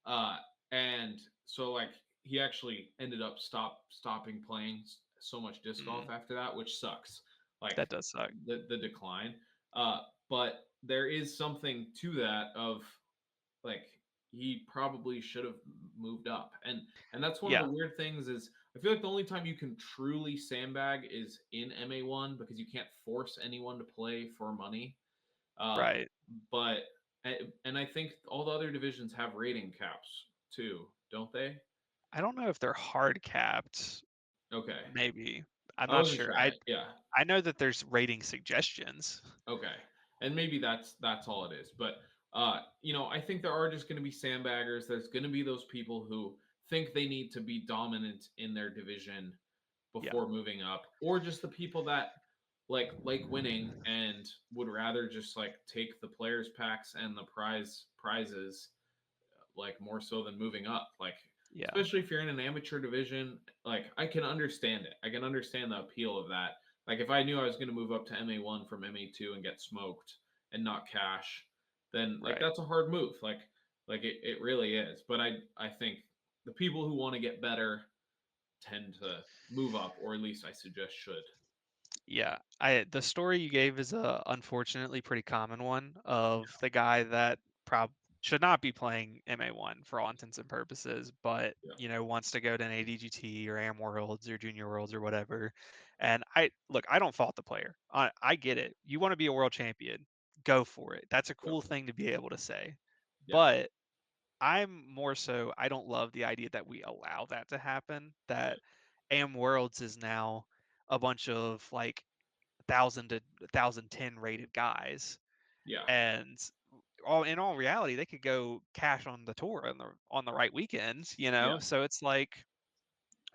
Speaker 1: Uh, and so like he actually ended up stopping playing so much disc golf
Speaker 2: Mm,
Speaker 1: after that, which sucks. Like
Speaker 2: that does suck.
Speaker 1: the decline. But there is something to that of like he probably should have moved up. And that's one of the
Speaker 2: Yeah,
Speaker 1: weird things is I feel like the only time you can truly sandbag is in MA1 because you can't force anyone to play for money. uh,
Speaker 2: right.
Speaker 1: but and I think all the other divisions have rating caps too, don't they?
Speaker 2: I don't know if they're hard capped.
Speaker 1: Okay,
Speaker 2: Maybe. I'm
Speaker 1: I
Speaker 2: not
Speaker 1: wasn't
Speaker 2: sure.
Speaker 1: sure. Yeah,
Speaker 2: I know that there's rating suggestions.
Speaker 1: okay, and maybe that's all it is. But I think there are just going to be sandbaggers. There's going to be those people who think they need to be dominant in their division
Speaker 2: Yeah.
Speaker 1: before moving up, or just the people that like winning and would rather just like take the players packs and the prizes like more so than moving up. Like
Speaker 2: Yeah.
Speaker 1: especially if you're in an amateur division, like I can understand it. I can understand the appeal of that. Like if I knew I was going to move up to MA1 from MA2 and get smoked and not cash, then like
Speaker 2: Right.
Speaker 1: that's a hard move. Like it really is. But I think the people who want to get better tend to move up, or at least I suggest should.
Speaker 2: Yeah, the story you gave is a unfortunately pretty common one of the guy that prob should not be playing MA1 for all intents and purposes, but
Speaker 1: Yeah.
Speaker 2: wants to go to an ADGT or Am Worlds or Junior Worlds or whatever. And I don't fault the player. I get it. You want to be a world champion, go for it. That's a
Speaker 1: Yeah.
Speaker 2: cool thing to be able to say.
Speaker 1: Yeah.
Speaker 2: But I'm more so I don't love the idea that we allow that to happen.
Speaker 1: Yeah.
Speaker 2: That Am Worlds is now a bunch of like 1,000 to 1,010 rated guys,
Speaker 1: Yeah.
Speaker 2: and in all reality, they could go cash on the tour on the right weekends,
Speaker 1: Yeah.
Speaker 2: So it's like,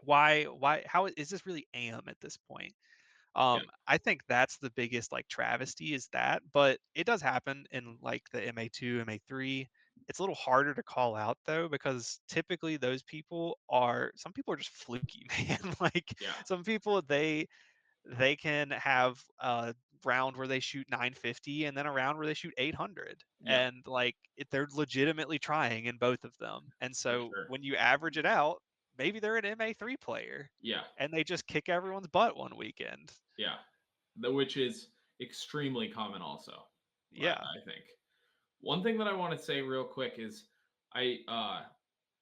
Speaker 2: why how is this really am at this point?
Speaker 1: Yeah.
Speaker 2: I think that's the biggest like travesty is that, but it does happen in like the MA2, MA3. It's a little harder to call out though because typically some people are just fluky, man. Like
Speaker 1: Yeah.
Speaker 2: some people they can have a round where they shoot 950 and then a round where they shoot 800,
Speaker 1: Yeah.
Speaker 2: and like they're legitimately trying in both of them, and
Speaker 1: For
Speaker 2: so
Speaker 1: sure.
Speaker 2: when you average it out, maybe they're an MA3 player
Speaker 1: Yeah.
Speaker 2: and they just kick everyone's butt one weekend.
Speaker 1: Yeah. Which is extremely common also.
Speaker 2: Yeah,
Speaker 1: I think. One thing that I want to say real quick is I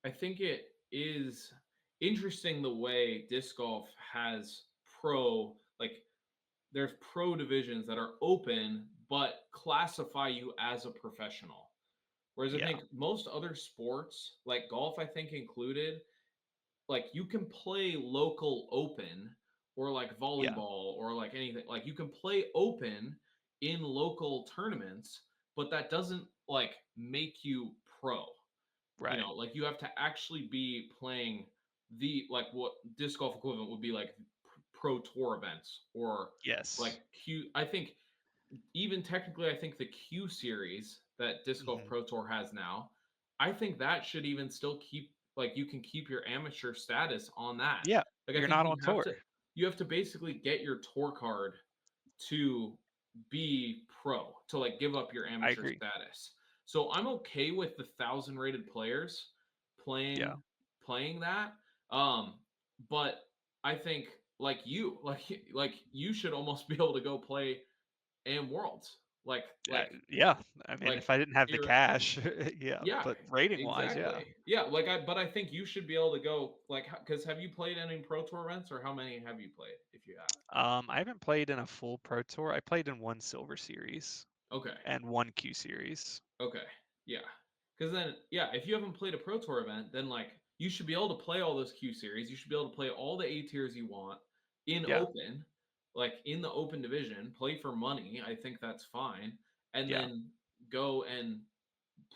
Speaker 1: I think it is interesting the way disc golf has like there's pro divisions that are open but classify you as a professional. Whereas I
Speaker 2: yeah,
Speaker 1: think most other sports, like golf, I think included, like you can play local open or like
Speaker 2: yeah,
Speaker 1: volleyball or like anything, like you can play open in local tournaments, but that doesn't like make you pro.
Speaker 2: right.
Speaker 1: Like you have to actually be playing the like what disc golf equivalent would be like pro tour events or like
Speaker 2: Yes.
Speaker 1: I think even technically, I think the Q series that Disc Golf
Speaker 2: Hmm.
Speaker 1: Pro Tour has now, I think that should even still keep like you can keep your amateur status on that.
Speaker 2: Yeah,
Speaker 1: Like I
Speaker 2: you're
Speaker 1: think
Speaker 2: not on tour.
Speaker 1: you have to basically get your tour card to be pro to like give up your
Speaker 2: I
Speaker 1: amateur
Speaker 2: agree.
Speaker 1: status. So I'm okay with the thousand rated players playing
Speaker 2: Yeah,
Speaker 1: playing that. Um, but I think like you should almost be able to go play AM Worlds. Like
Speaker 2: Yeah, I mean,
Speaker 1: like
Speaker 2: if I didn't have the
Speaker 1: theor
Speaker 2: cash, yeah,
Speaker 1: yeah,
Speaker 2: but rating wise, yeah.
Speaker 1: exactly. Yeah, but I think you should be able to go like because have you played any pro tour events or how many have you played if you have?
Speaker 2: I haven't played in a full pro tour. I played in one silver series
Speaker 1: Okay.
Speaker 2: and one Q series.
Speaker 1: Okay. Yeah. Because then, yeah, if you haven't played a Pro Tour event, then like you should be able to play all those Q series. You should be able to play all the A tiers you want in
Speaker 2: Yeah,
Speaker 1: open, like in the open division, play for money. I think that's fine. And
Speaker 2: yeah,
Speaker 1: then go and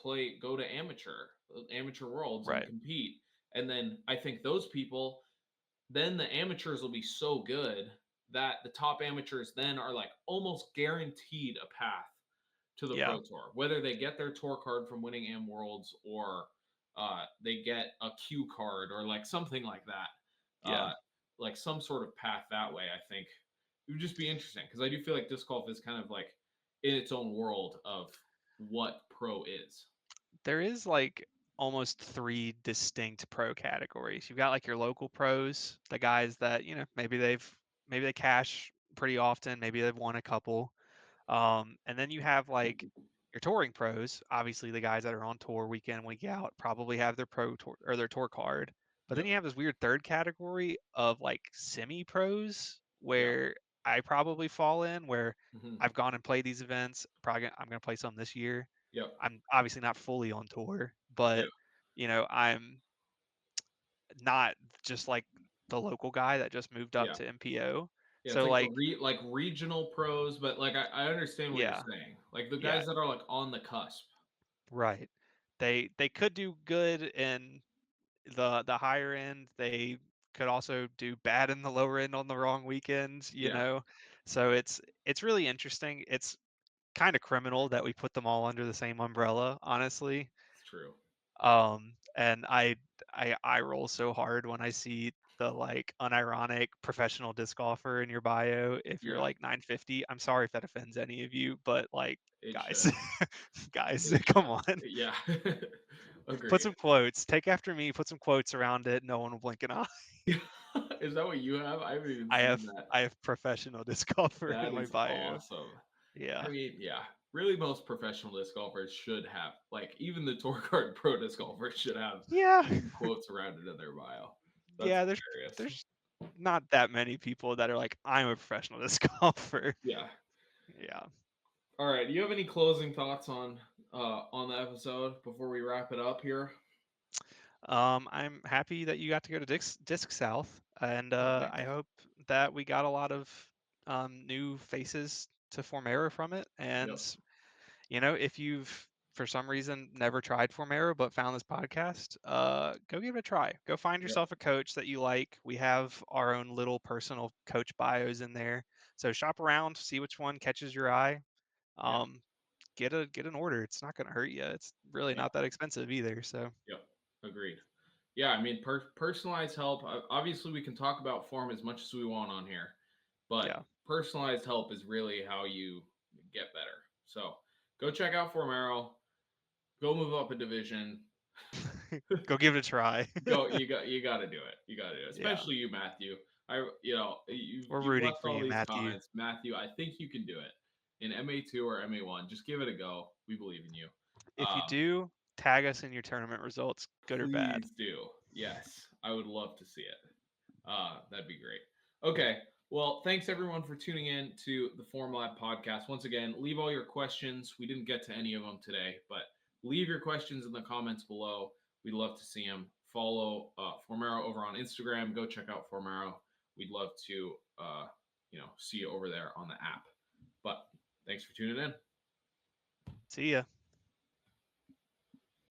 Speaker 1: go to amateur worlds and
Speaker 2: right.
Speaker 1: compete. And then I think those people, then the amateurs will be so good that the top amateurs then are like almost guaranteed a path to the
Speaker 2: Yeah,
Speaker 1: Pro Tour, whether they get their tour card from winning AM Worlds or they get a Q card or like something like that,
Speaker 2: yeah.
Speaker 1: like some sort of path that way. I think it would just be interesting because I do feel like disc golf is kind of like in its own world of what pro is.
Speaker 2: There is like almost three distinct pro categories. You've got like your local pros, the guys that, maybe they cash pretty often, maybe they've won a couple. And then you have like your touring pros, obviously the guys that are on tour week in, week out, probably have their pro tour or their tour card. But then
Speaker 1: Yep.
Speaker 2: you have this weird third category of like semi pros
Speaker 1: Yeah.
Speaker 2: where I probably fall in, where
Speaker 1: Hmm.
Speaker 2: I've gone and played these events. I'm gonna play some this year.
Speaker 1: Yep.
Speaker 2: I'm obviously not fully on tour,
Speaker 1: Yeah.
Speaker 2: but I'm not just like the local guy that just moved up
Speaker 1: Yeah.
Speaker 2: to MPO.
Speaker 1: Yeah. It's
Speaker 2: So
Speaker 1: like the
Speaker 2: like,
Speaker 1: like regional pros, but like I understand what you're
Speaker 2: yeah,
Speaker 1: saying. Like the
Speaker 2: yeah,
Speaker 1: guys that are like on the cusp.
Speaker 2: right. They could do good in the higher end. They could also do bad in the lower end on the wrong weekends.
Speaker 1: Yeah.
Speaker 2: So it's really interesting. It's kind of criminal that we put them all under the same umbrella, honestly.
Speaker 1: It's true.
Speaker 2: And I roll so hard when I see the like unironic professional disc golfer in your bio if you're
Speaker 1: Yeah.
Speaker 2: like 950. I'm sorry if that offends any of you, but like,
Speaker 1: It
Speaker 2: guys,
Speaker 1: should.
Speaker 2: guys,
Speaker 1: It
Speaker 2: come
Speaker 1: should.
Speaker 2: on.
Speaker 1: Yeah.
Speaker 2: Put
Speaker 1: Agreed.
Speaker 2: some quotes. Take after me, put some quotes around it. No one will blink an eye.
Speaker 1: Is that what you have? I haven't even
Speaker 2: I
Speaker 1: seen
Speaker 2: have
Speaker 1: that.
Speaker 2: I have professional disc golfer in
Speaker 1: That
Speaker 2: my
Speaker 1: is
Speaker 2: bio.
Speaker 1: awesome. I
Speaker 2: Yeah.
Speaker 1: mean, yeah. Really, most professional disc golfers should have, like, even the Tour Card Pro disc golfers should have
Speaker 2: Yeah.
Speaker 1: like quotes around it in their bio. That's
Speaker 2: Yeah,
Speaker 1: hilarious.
Speaker 2: there's not that many people that are like, I'm a professional disc golfer.
Speaker 1: Yeah.
Speaker 2: Yeah.
Speaker 1: All right. Do you have any closing thoughts on the episode before we wrap it up here?
Speaker 2: I'm happy that you got to go to Disc South, and
Speaker 1: Oh,
Speaker 2: I
Speaker 1: thanks.
Speaker 2: hope that we got a lot of new faces to Formero from it.
Speaker 1: Yep.
Speaker 2: And if you've for some reason never tried Formero but found this podcast, go give it a try. Go find
Speaker 1: Yep.
Speaker 2: yourself a coach that you like. We have our own little personal coach bios in there, so shop around, see which one catches your eye.
Speaker 1: Yeah.
Speaker 2: Um, get an order. It's not going to hurt you. It's really
Speaker 1: Yeah.
Speaker 2: not that expensive either. So
Speaker 1: Yep. Agreed. Yeah, I mean, personalized help. Obviously, we can talk about form as much as we want on here, but
Speaker 2: yeah.
Speaker 1: personalized help is really how you get better. So go check out Formero. Go move up a division.
Speaker 2: Go give it a try.
Speaker 1: Go, you got to do it. You got to do it.
Speaker 2: Yeah,
Speaker 1: Especially you, Matthew.
Speaker 2: we're
Speaker 1: you've
Speaker 2: rooting
Speaker 1: left
Speaker 2: for
Speaker 1: all
Speaker 2: you,
Speaker 1: these
Speaker 2: Matthew.
Speaker 1: comments, Matthew. I think you can do it in MA2 or MA1. Just give it a go. We believe in you.
Speaker 2: If you
Speaker 1: Um,
Speaker 2: do, tag us in your tournament results, good or bad.
Speaker 1: Please do. Yes, I would love to see it. That'd be great. Okay. Well, thanks everyone for tuning in to the Form Lab podcast. Once again, leave all your questions. We didn't get to any of them today, but leave your questions in the comments below. We'd love to see them. Follow Formero over on Instagram. Go check out Formero. We'd love to, see you over there on the app. But thanks for tuning in.
Speaker 2: See ya.